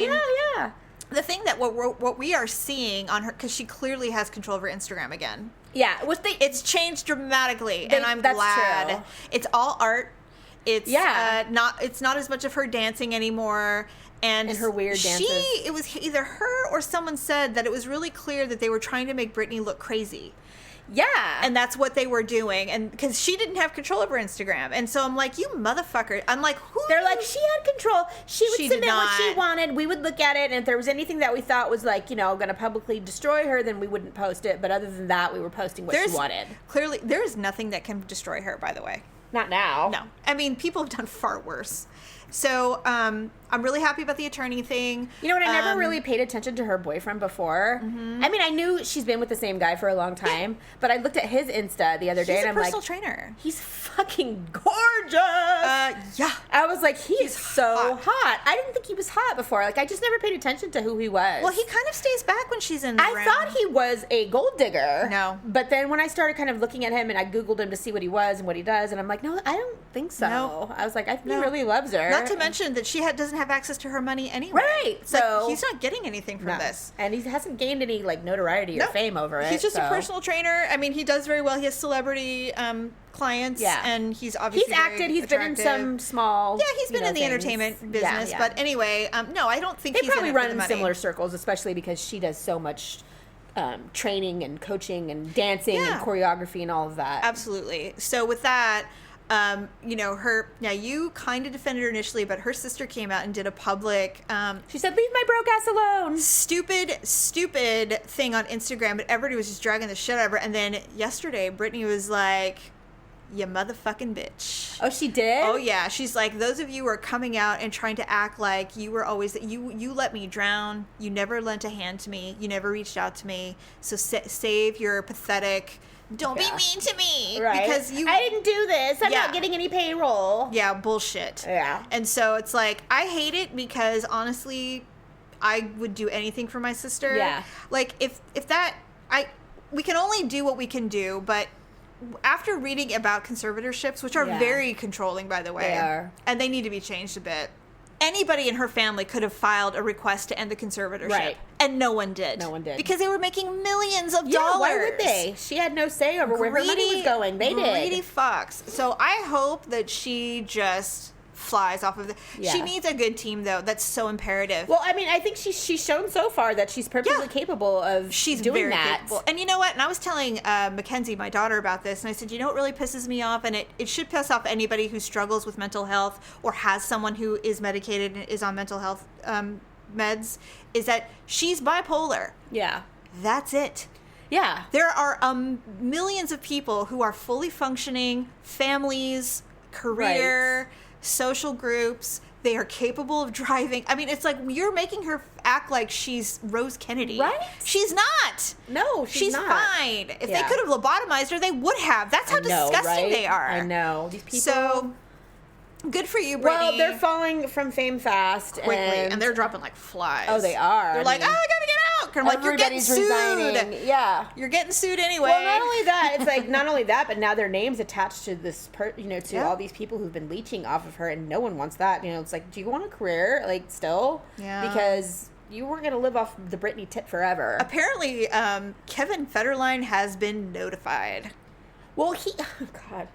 yeah. The thing that what we are seeing on her, because she clearly has control over Instagram again. Yeah, It's changed dramatically, and I'm that's glad. true. It's all art. It's Yeah. it's not as much of her dancing anymore. And her weird dances. It was either her or someone said that it was really clear that they were trying to make Britney look crazy. Yeah. And that's what they were doing. And because she didn't have control over Instagram. And so I'm like, you motherfucker. I'm like, who? They're like, she had control. She would She did submit what she not. wanted. We would look at it, and if there was anything that we thought was like, going to publicly destroy her, then we wouldn't post it. But other than that, we were posting what she wanted. Clearly, there is nothing that can destroy her, by the way. Not now. No. I mean, people have done far worse. So, I'm really happy about the attorney thing. You know what? I never really paid attention to her boyfriend before. I mean, I knew she's been with the same guy for a long time, but I looked at his Insta the other day, and I'm like, he's a personal trainer. He's fucking gorgeous. Yeah. I was like, he's so hot. I didn't think he was hot before. Like, I just never paid attention to who he was. Well, he kind of stays back when she's in the room. I thought he was a gold digger. No. But then when I started kind of looking at him, and I Googled him to see what he was and what he does, and I'm like, no, I don't think so. No. I was like, I think he really loves her. Not to mention that she doesn't have access to her money anyway. Right. So he's not getting anything from this. And he hasn't gained any like notoriety or fame over it. He's just a personal trainer. I mean, he does very well. He has celebrity clients. Yeah. And he's obviously acted. He's attractive. been in some small. Yeah, he's been in the things. entertainment business. Yeah. But anyway, no, I don't think they he's probably in it for run the in money. similar circles, especially because she does so much training and coaching and dancing and choreography and all of that. Absolutely. So with that, you kind of defended her initially, but her sister came out and did a public She said, leave my broke ass alone. stupid thing on Instagram, but everybody was just dragging the shit out of her. And then yesterday, Britney was like, you motherfucking bitch. Oh, she did? Oh, yeah. She's like, those of you who are coming out and trying to act like you were always, you let me drown. You never lent a hand to me. You never reached out to me. So save your pathetic, don't be mean to me. Right. Because I didn't do this. I'm not getting any payroll. Yeah, bullshit. Yeah. And so it's like, I hate it because honestly, I would do anything for my sister. Yeah. Like, we can only do what we can do, but after reading about conservatorships, which are very controlling, by the way, they are, and they need to be changed a bit. Anybody in her family could have filed a request to end the conservatorship, right. And no one did. No one did because they were making millions of dollars. Yeah, why would they? She had no say over where her money was going. They did. Greedy fucks. So I hope that she just flies off of the. Yeah. She needs a good team, though. That's so imperative. Well, I mean, I think she's shown so far that she's perfectly capable of doing very that. Capable. And you know what? And I was telling Mackenzie, my daughter, about this, and I said, you know what really pisses me off? And it should piss off anybody who struggles with mental health or has someone who is medicated and is on mental health meds, is that she's bipolar. Yeah. That's it. Yeah. There are millions of people who are fully functioning, families, career, social groups. They are capable of driving. I mean, it's like you're making her act like she's Rose Kennedy. Right? She's not. No, she's not. Fine. If they could have lobotomized her, they would have. That's how disgusting they are. I know. These people. So, good for you, Britney. Well, they're falling from fame fast. Quickly. And they're dropping like flies. Oh, they are. They're like, I gotta get out. I'm like, you're getting sued. Resigning. Yeah. You're getting sued anyway. Well, not only that, it's like, not only that, but now their name's attached to this, to all these people who've been leeching off of her, and no one wants that. You know, it's like, do you want a career, like, still? Yeah. Because you weren't going to live off the Britney tip forever. Apparently, Kevin Federline has been notified. Well, God.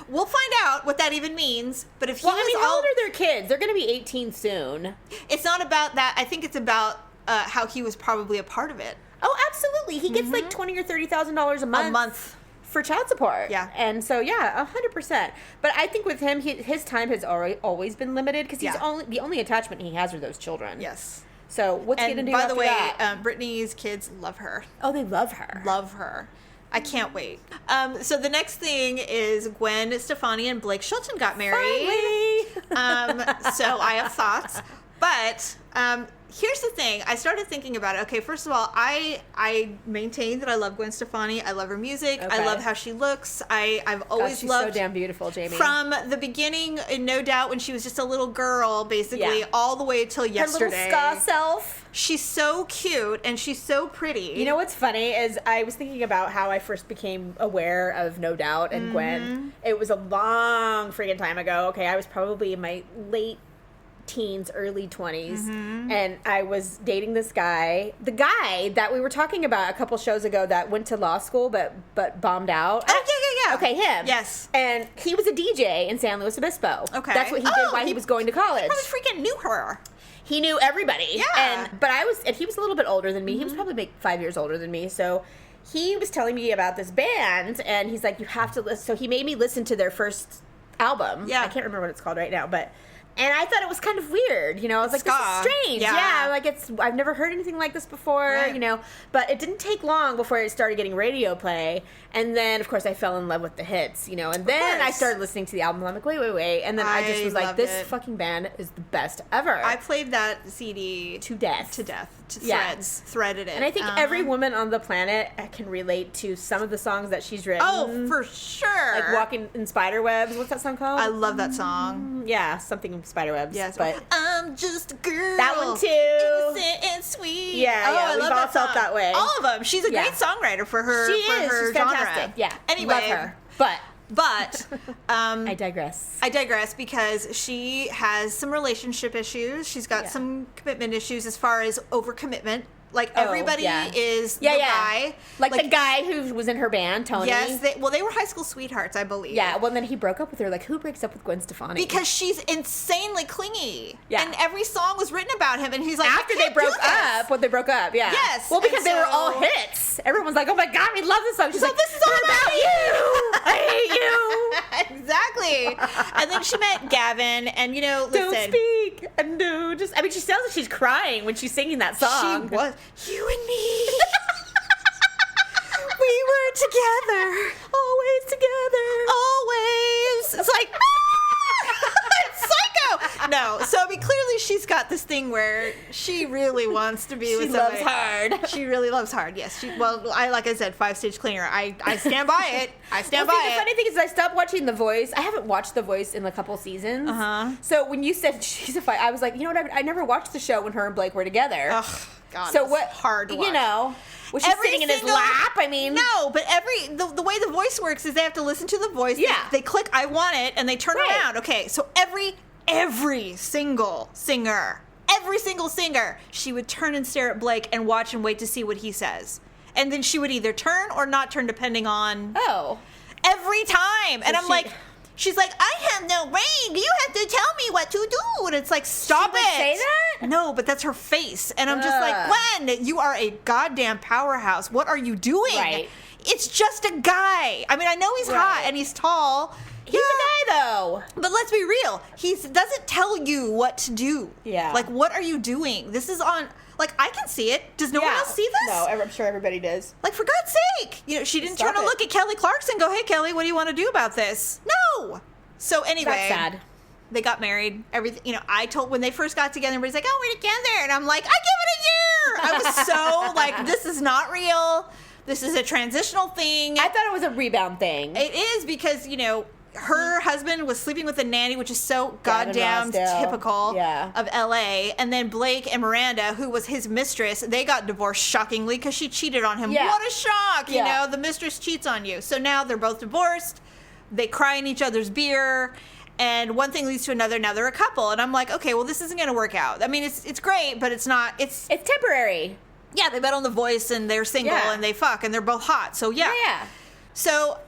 We'll find out what that even means. But if he how old are their kids? They're going to be 18 soon. It's not about that. I think it's about how he was probably a part of it. Oh, absolutely. He gets like $20,000 or $30,000 a month for child support. Yeah. And so, 100%. But I think with him, his time has always been limited because he's the only attachment he has are those children. Yes. So what's he going to do after that? By the way, Britney's kids love her. Oh, they love her. Love her. I can't wait. So the next thing is Gwen Stefani and Blake Shelton got married. So I have thoughts. But here's the thing. I started thinking about it. Okay, first of all, I maintain that I love Gwen Stefani. I love her music. Okay. I love how she looks. I've always she's loved. So damn beautiful, Jamie. From the beginning, No Doubt, when she was just a little girl, basically, all the way till yesterday. Her little ska self. She's so cute and she's so pretty. You know what's funny is I was thinking about how I first became aware of No Doubt and Gwen. It was a long freaking time ago. Okay, I was probably in my late teens, early 20s, and I was dating this guy, the guy that we were talking about a couple shows ago that went to law school but bombed out. Oh, yeah. Okay, him. Yes. And he was a DJ in San Luis Obispo. Okay. That's what he did while he was going to college. He probably freaking knew her. He knew everybody. Yeah. And he was a little bit older than me. He was probably like 5 years older than me. So he was telling me about this band, and he's like, you have to listen. So he made me listen to their first album. Yeah. I can't remember what it's called right now, but And I thought it was kind of weird, I was like, this is strange. Yeah, like I've never heard anything like this before, But it didn't take long before it started getting radio play. And then, of course, I fell in love with the hits, And then I started listening to the album. I'm like, wait. And then I just was like, this fucking band is the best ever. I played that CD to death. To threads. Threaded it. And I think every woman on the planet can relate to some of the songs that she's written. Oh, for sure. Like Walking in Spiderwebs. What's that song called? I love that song. Yeah, something Spiderwebs. Yes, but I'm just a girl. That one too. Innocent and sweet. Yeah, we've all felt that way. All of them. She's a great songwriter for her. She is. She's genre. Fantastic. Yeah. Anyway, love her. But I digress. I digress because she has some relationship issues. She's got some commitment issues as far as overcommitment. Like, everybody is the guy. Like the guy who was in her band, Tony. Yes. They were high school sweethearts, I believe. Yeah, well, then he broke up with her. Like, who breaks up with Gwen Stefani? Because she's insanely clingy. Yeah. And every song was written about him, and he's like, after they broke up, they broke up, yeah. Yes. Well, because they were all hits. Everyone's like, oh my God, we love this song. She's like, this is all about you. I hate you. Exactly. And then she met Gavin, and, listen. Don't speak. And no, just, she sounds like she's crying when she's singing that song. She was. You and me. We were together. Always together. Always. It's like, it's psycho. No, so clearly she's got this thing where she really wants to be with somebody. She loves hard. She really loves hard, yes. Like I said, 5-stage cleaner. I stand by it. I stand by it. The funny thing is I stopped watching The Voice. I haven't watched The Voice in a couple seasons. Uh-huh. So when you said she's a fight, I was like, you know what? I never watched the show when her and Blake were together. Ugh. God, so what? Hard to watch. Was she sitting in his lap? No, but the way The Voice works is they have to listen to the voice. Yeah. They click I want it, and they turn around. Okay, so every single singer, she would turn and stare at Blake and watch and wait to see what he says, and then she would either turn or not turn depending on. Oh. Every time, and I'm like. She's like, I have no brain. You have to tell me what to do. And it's like, stop it. Say that? No, but that's her face. And I'm just like, Gwen, you are a goddamn powerhouse. What are you doing? Right. It's just a guy. I mean, I know he's hot and he's tall. He's a guy, though. But let's be real. He doesn't tell you what to do. Yeah. Like, what are you doing? This is on... Like, I can see it. Does no one else see this? No, I'm sure everybody does. Like, for God's sake. She didn't turn to look at Kelly Clarkson and go, hey, Kelly, what do you want to do about this? No. So, anyway. That's sad. They got married. Everything, I told, when they first got together, everybody's like, oh, we're together. And I'm like, I give it a year. I was so, like, this is not real. This is a transitional thing. I thought it was a rebound thing. It is because, her husband was sleeping with a nanny, which is so goddamn typical of LA. And then Blake and Miranda, who was his mistress, they got divorced shockingly because she cheated on him. Yeah. What a shock! The mistress cheats on you. So now they're both divorced. They cry in each other's beer. And one thing leads to another. Now they're a couple. And I'm like, okay, well, this isn't going to work out. I mean, it's great, but it's not. It's temporary. Yeah, they met on The Voice and they're single and they fuck and they're both hot. So yeah. So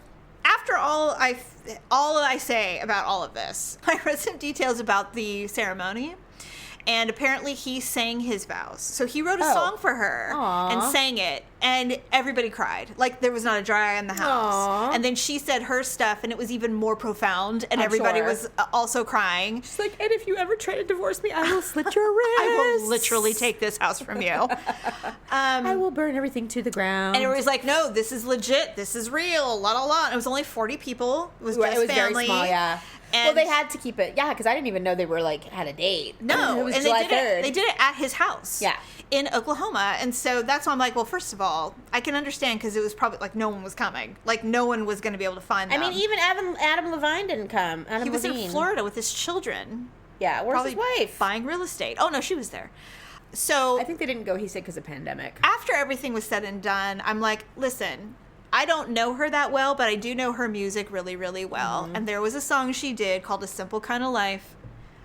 after all I say about all of this, I read some details about the ceremony, and apparently he sang his vows. So he wrote a song for her and sang it, and everybody cried. Like, there was not a dry eye in the house. Aww. And then she said her stuff, and it was even more profound, and everybody was also crying. She's like, and if you ever try to divorce me, I will slit your wrists. I will literally take this house from you. I will burn everything to the ground. And everybody's like, no, this is legit. This is real. La la la. It was only 40 people. It was just family. Very small, yeah. And they had to keep it, because I didn't even know they were, had a date. No, it was and July 3rd. They did it at his house. Yeah. In Oklahoma. And so that's why I'm like, well, first of all, I can understand because it was probably, no one was coming. No one was going to be able to find them. I mean, even Adam Levine didn't come. He was in Florida with his children. Yeah, where's his wife? Buying real estate. Oh, no, she was there. So I think they didn't go, he said, because of pandemic. After everything was said and done, I'm like, listen, I don't know her that well, but I do know her music really, really well. Mm-hmm. And there was a song she did called A Simple Kind of Life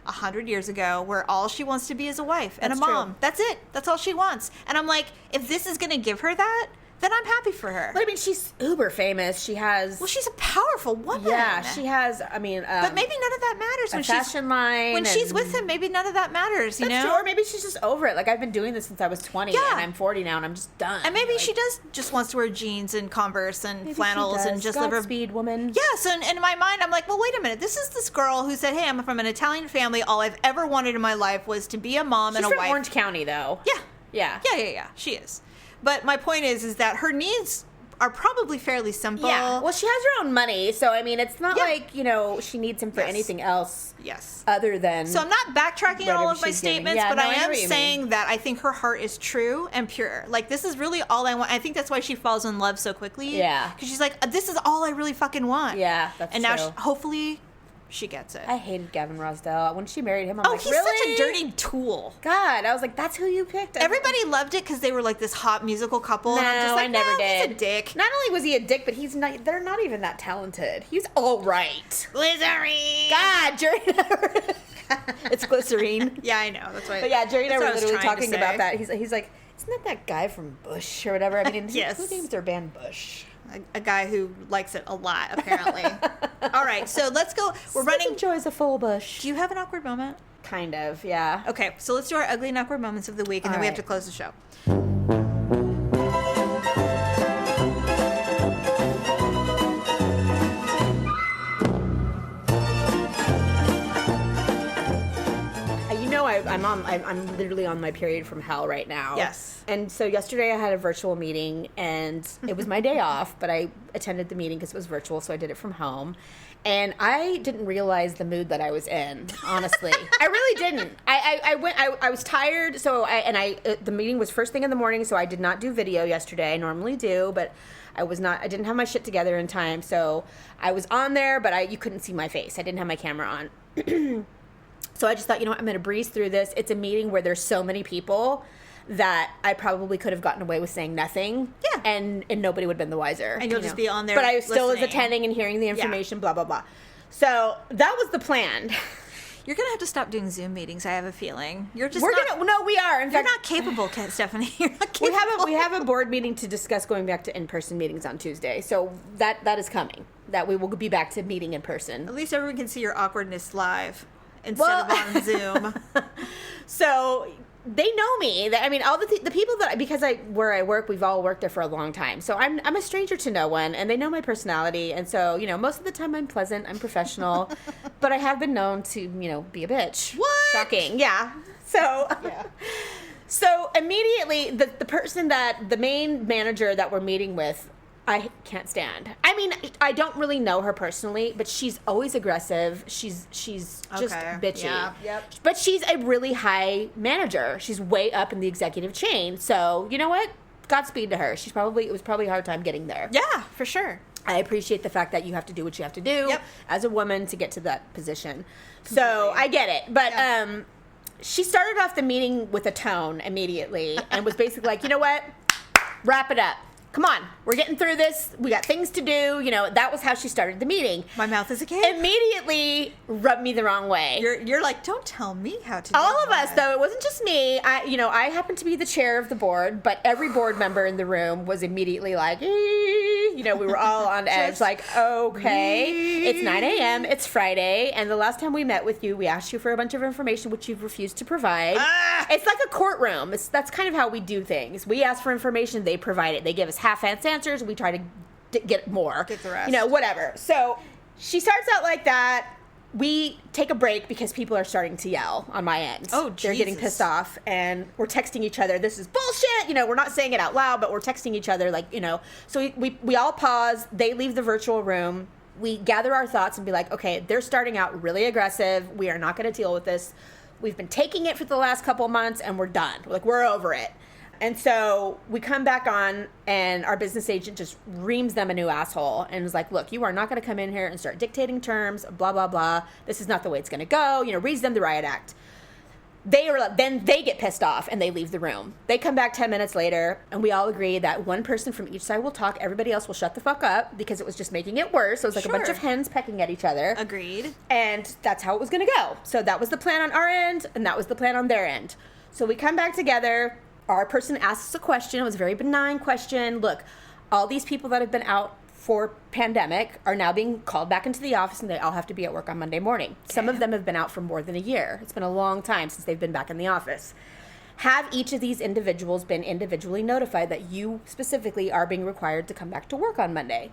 100 years ago where all she wants to be is a wife and a mom. True. That's it. That's all she wants. And I'm like, if this is going to give her that, then I'm happy for her. But I mean, she's uber famous. She has... Well, she's a powerful woman. Yeah, she has, I mean... but maybe none of that matters when fashion line. When she's with him, maybe none of that matters, you know? True. Or maybe she's just over it. Like, I've been doing this since I was 20, and I'm 40 now, and I'm just done. And maybe she just wants to wear jeans and Converse and flannels and just live her... Godspeed, woman. Yes, and in my mind, I'm like, well, wait a minute. This is this girl who said, hey, I'm from an Italian family. All I've ever wanted in my life was to be a mom and a wife. She's from Orange County, though. Yeah. Yeah. She is. But my point is that her needs are probably fairly simple. Yeah. Well, she has her own money, so I mean, it's not like, you know, she needs him for anything else. Yes. Other than... So I'm not backtracking on all of my statements, but I am saying that I think her heart is true and pure. Like, this is really all I want. I think that's why she falls in love so quickly. Yeah. Because she's like, this is all I really fucking want. Yeah, that's true. And now, hopefully... she gets it. I hated Gavin Rosdell. When she married him, I'm like, he's really? such a dirty tool. God, I was like, that's who you picked? Everybody loved it because they were like this hot musical couple. No, and I'm just like, I never did. He's a dick. Not only was he a dick, but he's not. They're not even that talented. He's all right. Glycerine. God, Jerry. It's glycerine. Yeah, I know. That's why. But yeah, Jerry and I were literally talking about that. He's like, isn't that guy from Bush or whatever? I mean, yes. Who names their band Bush? A guy who likes it a lot, apparently. All right, so let's go. We're running. Enjoys a full bush. Do you have an awkward moment? Kind of, yeah. Okay, so let's do our ugly and awkward moments of the week, and then we have to close the show. I'm literally on my period from hell right now. Yes. And so yesterday I had a virtual meeting, and it was my day off, but I attended the meeting because it was virtual, so I did it from home. And I didn't realize the mood that I was in, honestly. I really didn't. I was tired, so the meeting was first thing in the morning, so I did not do video yesterday. I normally do, but I didn't have my shit together in time, so I was on there, but you couldn't see my face. I didn't have my camera on. So I just thought, you know what, I'm going to breeze through this. It's a meeting where there's so many people that I probably could have gotten away with saying nothing. Yeah. And nobody would have been the wiser. And you'll just be on there But I still was listening. attending and hearing the information, blah, blah, blah. So that was the plan. You're going to have to stop doing Zoom meetings, I have a feeling. We are. In fact, you're not capable, Stephanie. You're not capable. We have a board meeting to discuss going back to in-person meetings on Tuesday. So that is coming. That we will be back to meeting in person. At least everyone can see your awkwardness live instead of on Zoom. So they know me. I mean, all the people that, because where I work, we've all worked there for a long time. So I'm a stranger to no one, and they know my personality. And so, you know, most of the time I'm pleasant, I'm professional, but I have been known to, you know, be a bitch. What? Shocking. Yeah. So, So immediately the main manager that we're meeting with, I can't stand. I mean, I don't really know her personally, but she's always aggressive. She's just bitchy. Yeah. Yep. But she's a really high manager. She's way up in the executive chain. So, you know what? Godspeed to her. It was probably a hard time getting there. Yeah, for sure. I appreciate the fact that you have to do what you have to do as a woman to get to that position. Completely. So, I get it. But she started off the meeting with a tone immediately and was basically like, you know what? Wrap it up. Come on, we're getting through this. We got things to do. You know, that was how she started the meeting. My mouth is a cave. Immediately rubbed me the wrong way. You're like, don't tell me how to do All of us, though. It wasn't just me. I happened to be the chair of the board, but every board member in the room was immediately like, we were all on edge. Like, okay, it's 9 a.m., it's Friday, and the last time we met with you, we asked you for a bunch of information, which you've refused to provide. It's like a courtroom. That's kind of how we do things. We ask for information, they provide it. They give us half-ass answers, we try to get more. Get the rest. You know, whatever. So she starts out like that. We take a break because people are starting to yell on my end. Oh, They're getting pissed off, and we're texting each other, this is bullshit! You know, we're not saying it out loud, but we're texting each other, like, you know. So we all pause, they leave the virtual room, we gather our thoughts and be like, okay, they're starting out really aggressive, we are not going to deal with this. We've been taking it for the last couple months, and we're done. Like, we're over it. And so we come back on, and our business agent just reams them a new asshole and is like, look, you are not going to come in here and start dictating terms, blah, blah, blah. This is not the way it's going to go. You know, reads them the riot act. Then they get pissed off, and they leave the room. They come back 10 minutes later, and we all agree that one person from each side will talk. Everybody else will shut the fuck up because it was just making it worse. So it was like a bunch of hens pecking at each other. Agreed. And that's how it was going to go. So that was the plan on our end, and that was the plan on their end. So we come back together. our person asks a question. It was a very benign question. Look, all these people that have been out for pandemic are now being called back into the office, and they all have to be at work on Monday morning. Okay. Some of them have been out for more than a year. It's been a long time since they've been back in the office. Have each of these individuals been individually notified that you specifically are being required to come back to work on Monday?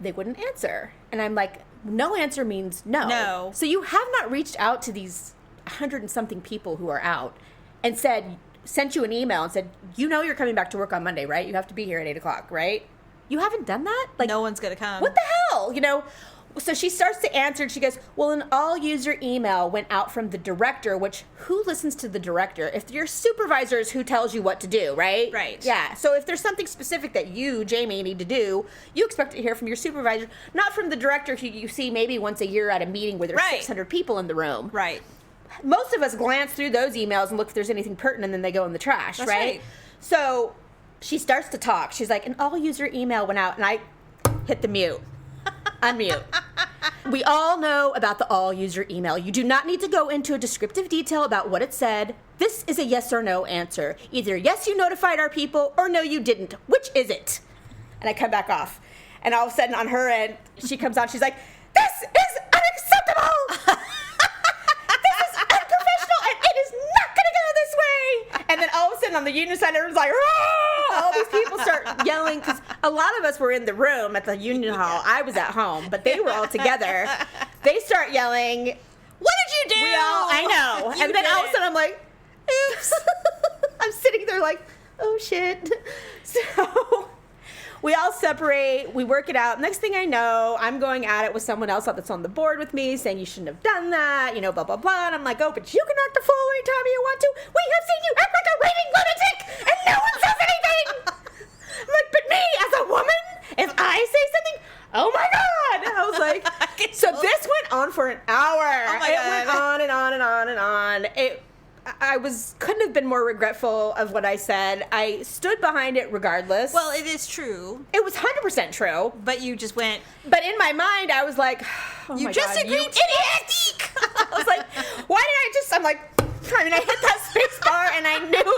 They wouldn't answer. And I'm like, no answer means no. No. So you have not reached out to these 100 and something people who are out and sent you an email and said, you know you're coming back to work on Monday, right? You have to be here at 8 o'clock, right? You haven't done that? Like, no one's going to come. What the hell? You know? So she starts to answer, and she goes, well, an all-user email went out from the director, which, who listens to the director? If your supervisor is who tells you what to do, right? Right. Yeah. So if there's something specific that you, Jamie, need to do, you expect to hear from your supervisor, not from the director who you see maybe once a year at a meeting where there's 600 people in the room. Right. Most of us glance through those emails and look if there's anything pertinent, and then they go in the trash, That's right? So she starts to talk. She's like, an all-user email went out, and I hit the mute. Unmute. We all know about the all-user email. You do not need to go into a descriptive detail about what it said. This is a yes or no answer. Either yes, you notified our people, or no, you didn't. Which is it? And I come back off. And all of a sudden, on her end, she comes on. She's like, this is unacceptable! This is unprofessional, and it is not going to go this way! And then all of a sudden, on the union side, everyone's like, "Rah!" All these people start yelling, because a lot of us were in the room at the union hall. I was at home, but they were all together. They start yelling, what did you do? I know. And then all of a sudden I'm like, oops. I'm sitting there like, oh shit. So we all separate, we work it out. Next thing I know, I'm going at it with someone else that's on the board with me, saying you shouldn't have done that, blah, blah, blah. And I'm like, oh, but you can act a fool anytime you want to. We have seen you act like a raving lunatic, and no one says anything. I'm like, but me, as a woman, if I say something, oh my God. I was like, so this went on for an hour. Oh my God. It went on and on and on and on. Couldn't have been more regretful of what I said. I stood behind it regardless. Well, it is true. It was 100% true. But you just went. But in my mind, I was like, oh you my just God, agreed you to idiot! I was like, why did I just, I'm like, I mean, I hit that space bar and I knew.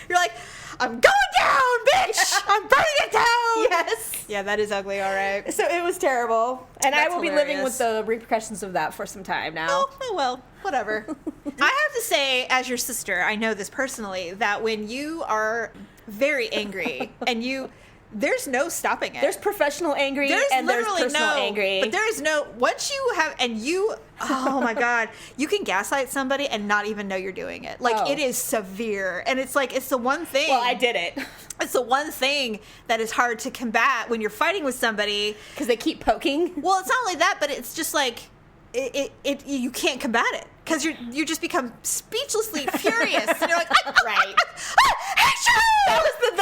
You're like, I'm going down, bitch! I'm burning it down! Yes. Yeah, that is ugly, all right. So it was terrible. And That's I will be living with hilarious. the repercussions of that for some time now. Oh, well, whatever. I have to say, as your sister, I know this personally, that when you are very angry and there's no stopping it. There's professional angry and there's personal angry. But there is no, once you have, oh my God, you can gaslight somebody and not even know you're doing it. Like, It is severe. And it's like, it's the one thing. Well, I did it. It's the one thing that is hard to combat when you're fighting with somebody. Because they keep poking. Well, it's not only that, but it's just like, you can't combat it. Because you just become speechlessly furious. And you're like, right. That was the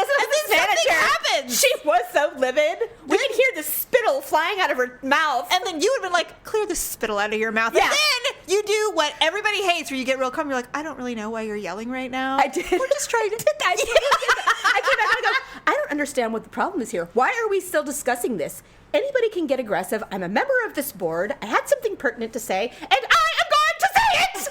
manager. Happens. She was so livid. We could hear the spittle flying out of her mouth. And then you would have been like, clear the spittle out of your mouth. Yeah. And then you do what everybody hates, where you get real calm. You're like, I don't really know why you're yelling right now. I did. We're just trying to. I came back and I go, I don't understand what the problem is here. Why are we still discussing this? Anybody can get aggressive. I'm a member of this board. I had something pertinent to say, and I am going to say it!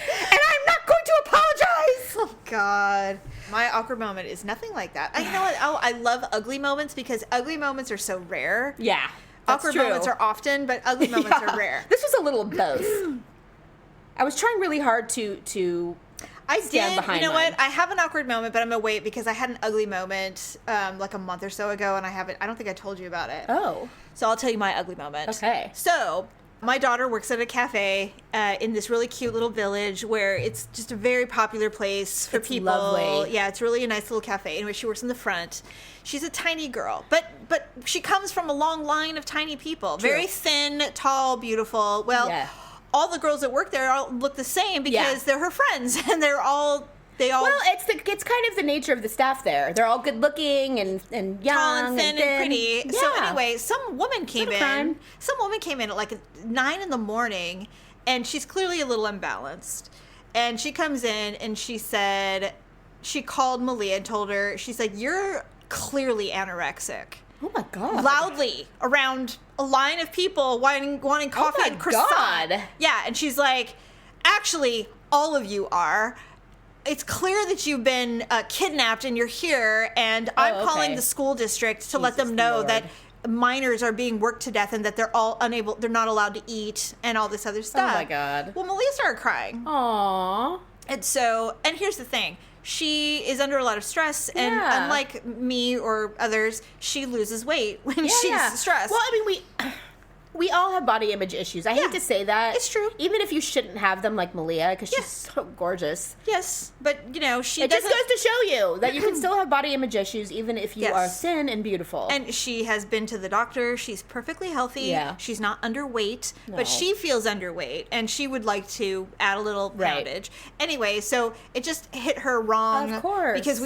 And I'm not going to apologize! Oh, God. My awkward moment is nothing like that. You know what? I love ugly moments because ugly moments are so rare. Yeah. Awkward moments are often, but ugly moments are rare. This was a little of both. I was trying really hard to I stand did. behind You know mine. what? I have an awkward moment, but I'm gonna wait because I had an ugly moment like a month or so ago, and I don't think I told you about it. Oh. So I'll tell you my ugly moment. Okay. So my daughter works at a cafe in this really cute little village where it's just a very popular place for people. Lovely. Yeah, it's really a nice little cafe. Anyway, she works in the front. She's a tiny girl, but she comes from a long line of tiny people. True. Very thin, tall, beautiful. Well, Yeah. all the girls that work there all look the same because they're her friends, and they all. Well, it's kind of the nature of the staff there. They're all good looking and young tall and thin and pretty. Yeah. So anyway, some woman came Not a crime. in. Some woman came in at like 9 a.m, and she's clearly a little imbalanced. And she comes in and she said, she called Malia and told her, she said, "You're clearly anorexic." Oh my God. Loudly around a line of people wanting coffee and croissant. God. Yeah, and she's like, "Actually, all of you are. It's clear that you've been kidnapped and you're here, and I'm calling the school district to let them know that minors are being worked to death and that they're not allowed to eat and all this other stuff. Oh my God. Well, Malia started crying. Aww. And here's the thing. She is under a lot of stress, and unlike me or others, she loses weight when she's stressed. Well, I mean, we all have body image issues. I hate to say that. It's true. Even if you shouldn't have them, like Malia, because she's so gorgeous. Yes, but she It just goes to show you that you can still have body image issues even if you are thin and beautiful. And she has been to the doctor. She's perfectly healthy. Yeah. She's not underweight, No. but she feels underweight, and she would like to add a little poundage. Anyway, so it just hit her wrong. Of course. Because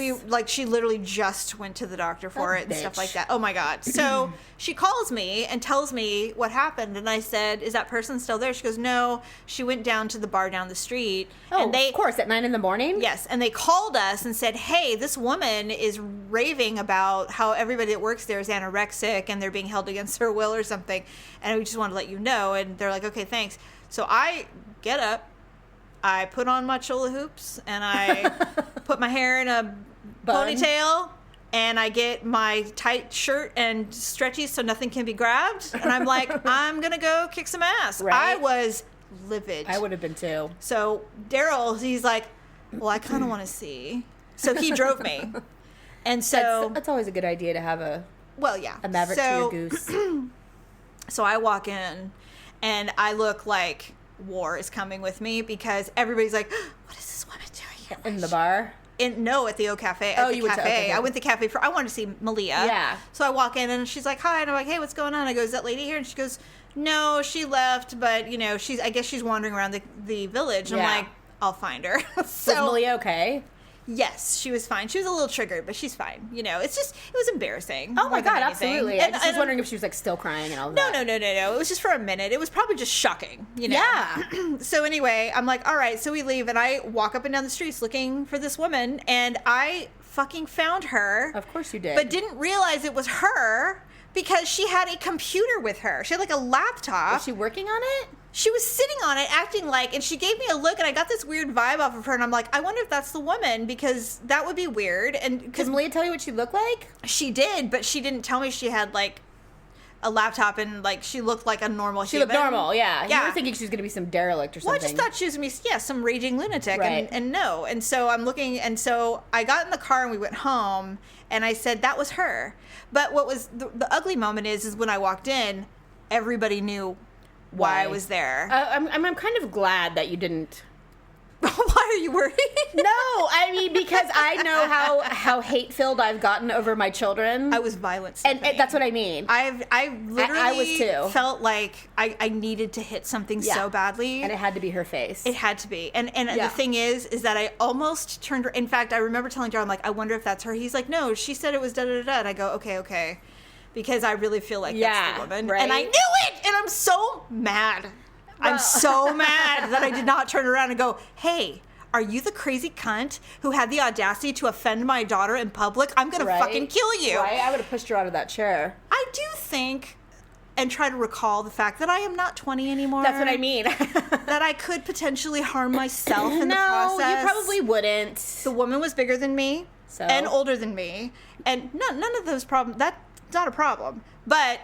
she literally just went to the doctor for it and stuff like that. Oh my God. So she calls me and tells me what happened, and I said, "Is that person still there?" She goes, "No, she went down to the bar down the street." Oh, and of course, at 9 a.m? Yes, and they called us and said, "Hey, this woman is raving about how everybody that works there is anorexic and they're being held against their will or something, and we just want to let you know." And they're like, "Okay, thanks." So I get up, I put on my chula hoops, and I put my hair in a ponytail, and I get my tight shirt and stretchy so nothing can be grabbed. And I'm like, I'm going to go kick some ass. Right? I was livid. I would have been too. So Daryl, he's like, well, I kind of want to see. So he drove me. And so... That's always a good idea to have a maverick to your goose. So I walk in, and I look like war is coming with me because everybody's like, what is this woman doing here? In the bar? At the O Cafe. At the cafe. I went to the cafe I wanted to see Malia. Yeah. So I walk in, and she's like, hi. And I'm like, hey, what's going on? I go, is that lady here? And she goes, no, she left, but, I guess she's wandering around the village. And I'm like, I'll find her. So, was Malia okay? Yes, she was fine. She was a little triggered, but she's fine. It was embarrassing. Oh my God, absolutely. I was wondering if she was still crying and all that. No. It was just for a minute. It was probably just shocking, Yeah. So anyway, I'm like, all right, so we leave, and I walk up and down the streets looking for this woman, and I fucking found her. Of course you did. But didn't realize it was her because she had a computer with her. She had a laptop. Was she working on it? She was sitting on it, acting like, and she gave me a look, and I got this weird vibe off of her, and I'm like, I wonder if that's the woman, because that would be weird. And did Malia tell you what she looked like? She did, but she didn't tell me she had a laptop and she looked like a normal human. She looked normal, yeah. Yeah. You were thinking she was going to be some derelict or something. Well, I just thought she was going to be, some raging lunatic, right. and no. And so I'm looking, and so I got in the car and we went home, and I said, that was her. But what was the ugly moment is when I walked in, everybody knew why I was there. I'm kind of glad that you didn't. Why are you worried? No, I mean, because I know how hate-filled I've gotten over my children. I was violent, and that's what I mean. I literally I was too. Felt like I needed to hit something so badly. And it had to be her face. It had to be. And the thing is that I almost turned her. In fact, I remember telling John, I'm like, I wonder if that's her. He's like, no, she said it was da-da-da-da. And I go, okay. Because I really feel like that's the woman. Right? And I knew it! And I'm so mad. I'm so mad that I did not turn around and go, hey, are you the crazy cunt who had the audacity to offend my daughter in public? I'm going to fucking kill you. Right? I would have pushed her out of that chair. I do think, and try to recall the fact that I am not 20 anymore. That's what I mean. That I could potentially harm myself in the process. No, you probably wouldn't. The woman was bigger than me and older than me. And none of those problems, that's not a problem. But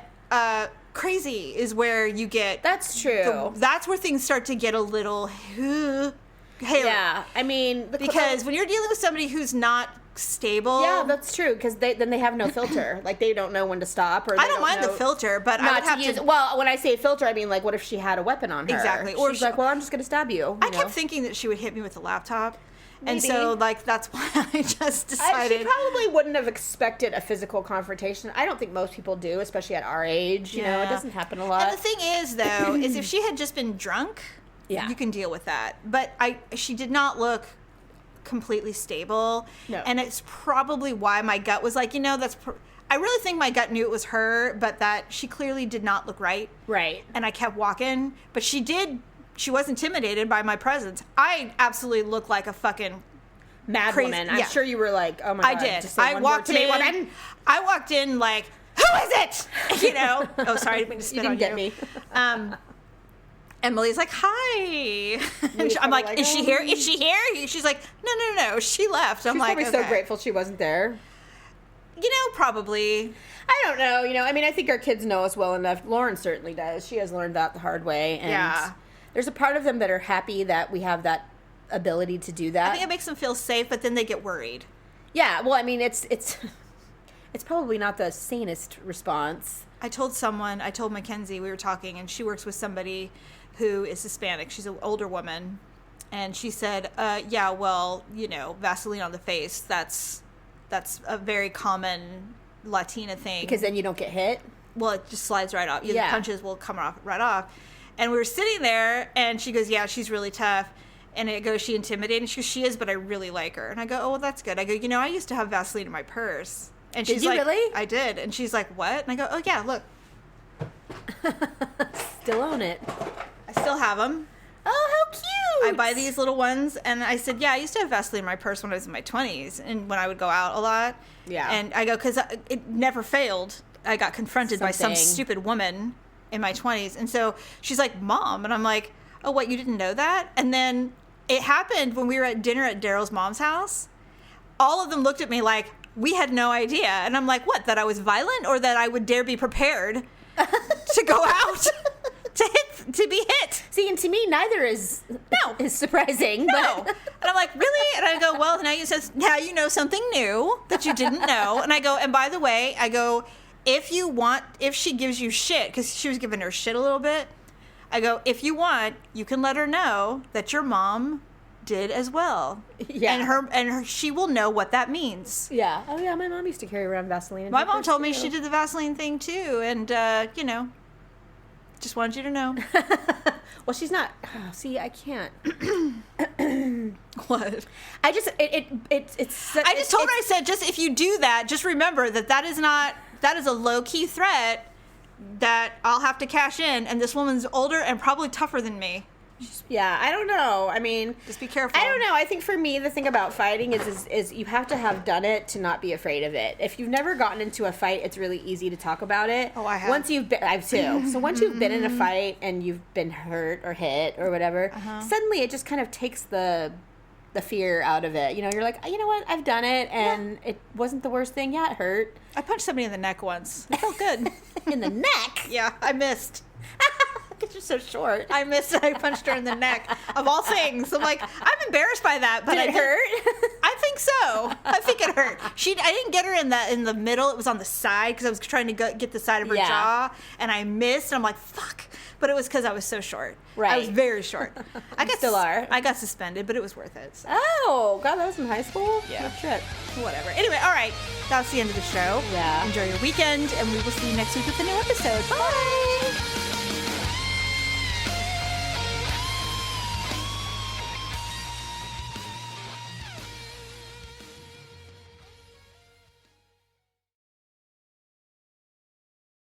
crazy is where you get... That's true. That's where things start to get a little... Yeah, I mean... Because when you're dealing with somebody who's not stable... Yeah, that's true, because then they have no filter. They don't know when to stop, or I don't mind the filter, but I would have to... Well, when I say filter, I mean, what if she had a weapon on her? Exactly. Or she's like, well, I'm just going to stab you. I kept thinking that she would hit me with a laptop. Maybe. And so, that's why I just decided... She probably wouldn't have expected a physical confrontation. I don't think most people do, especially at our age. You know, it doesn't happen a lot. And the thing is, though, is if she had just been drunk, you can deal with that. But she did not look completely stable. No. And it's probably why my gut was like, I really think my gut knew it was her, but that she clearly did not look right. Right. And I kept walking. But she was intimidated by my presence. I absolutely looked like a fucking mad crazy woman. I'm sure you were like, oh my God. I did. Just say I walked in like, who is it? Oh, sorry, I didn't mean to spit on you. You didn't get me. Emily's like, hi. And I'm like, is she here? Is she here? She's like, no. She left. I'm She's like, probably so grateful she wasn't there. Probably. I don't know. I mean, I think our kids know us well enough. Lauren certainly does. She has learned that the hard way. And there's a part of them that are happy that we have that ability to do that. I think it makes them feel safe, but then they get worried. Yeah. Well, I mean, it's probably not the sanest response. I told Mackenzie, we were talking, and she works with somebody who is Hispanic. She's an older woman. And she said, Vaseline on the face, that's a very common Latina thing. Because then you don't get hit? Well, it just slides right off. The punches will come right off. And we were sitting there, and she goes, yeah, she's really tough. And I go, she intimidating? She goes, she is, but I really like her. And I go, oh, well, that's good. I go, I used to have Vaseline in my purse. And she's like, really? I did. And she's like, what? And I go, oh, yeah, look. Still own it. I still have them. Oh, how cute. I buy these little ones. And I said, yeah, I used to have Vaseline in my purse when I was in my 20s. And when I would go out a lot. Yeah. And I go, because it never failed. I got confronted by some stupid woman in my 20s. And so she's like, Mom. And I'm like, oh, what, you didn't know that? And then it happened when we were at dinner at Daryl's mom's house. All of them looked at me like, we had no idea. And I'm like, what, that I was violent or that I would dare be prepared to go out to be hit? See, and to me, neither is surprising. No. But. And I'm like, really? And I go, well, now you know something new that you didn't know. And I go, and by the way, if she gives you shit, because she was giving her shit a little bit, I go, if you want, you can let her know that your mom did as well. Yeah. And she will know what that means. Yeah. Oh, yeah, my mom used to carry around Vaseline. My mom told me she did the Vaseline thing, too. And, just wanted you to know. Well, she's not. Oh, see, I can't. What? I just told her, I said, just if you do that, just remember that is a low-key threat that I'll have to cash in. And this woman's older and probably tougher than me. Yeah, I don't know. I mean, just be careful. I don't know. I think for me, the thing about fighting is you have to have done it to not be afraid of it. If you've never gotten into a fight, it's really easy to talk about it. Oh, I have. I've too. So once you've been in a fight and you've been hurt or hit or whatever, suddenly it just kind of takes the fear out of it. You're like, you know what? I've done it, and it wasn't the worst thing. Yeah, it hurt. I punched somebody in the neck once. It felt good. In the neck? Yeah, I missed. Because you're so short. I missed it. I punched her in the neck, of all things. I'm like, I'm embarrassed by that. But Did it hurt? I think so. I think it hurt. I didn't get her in the middle. It was on the side because I was trying to get the side of her jaw, and I missed. And I'm like, fuck. But it was because I was so short. Right. I was very short. Still are. I got suspended, but it was worth it. So. Oh, God, that was in high school? Yeah. What trip? Whatever. Anyway, all right. That's the end of the show. Yeah. Enjoy your weekend, and we will see you next week with a new episode. Bye.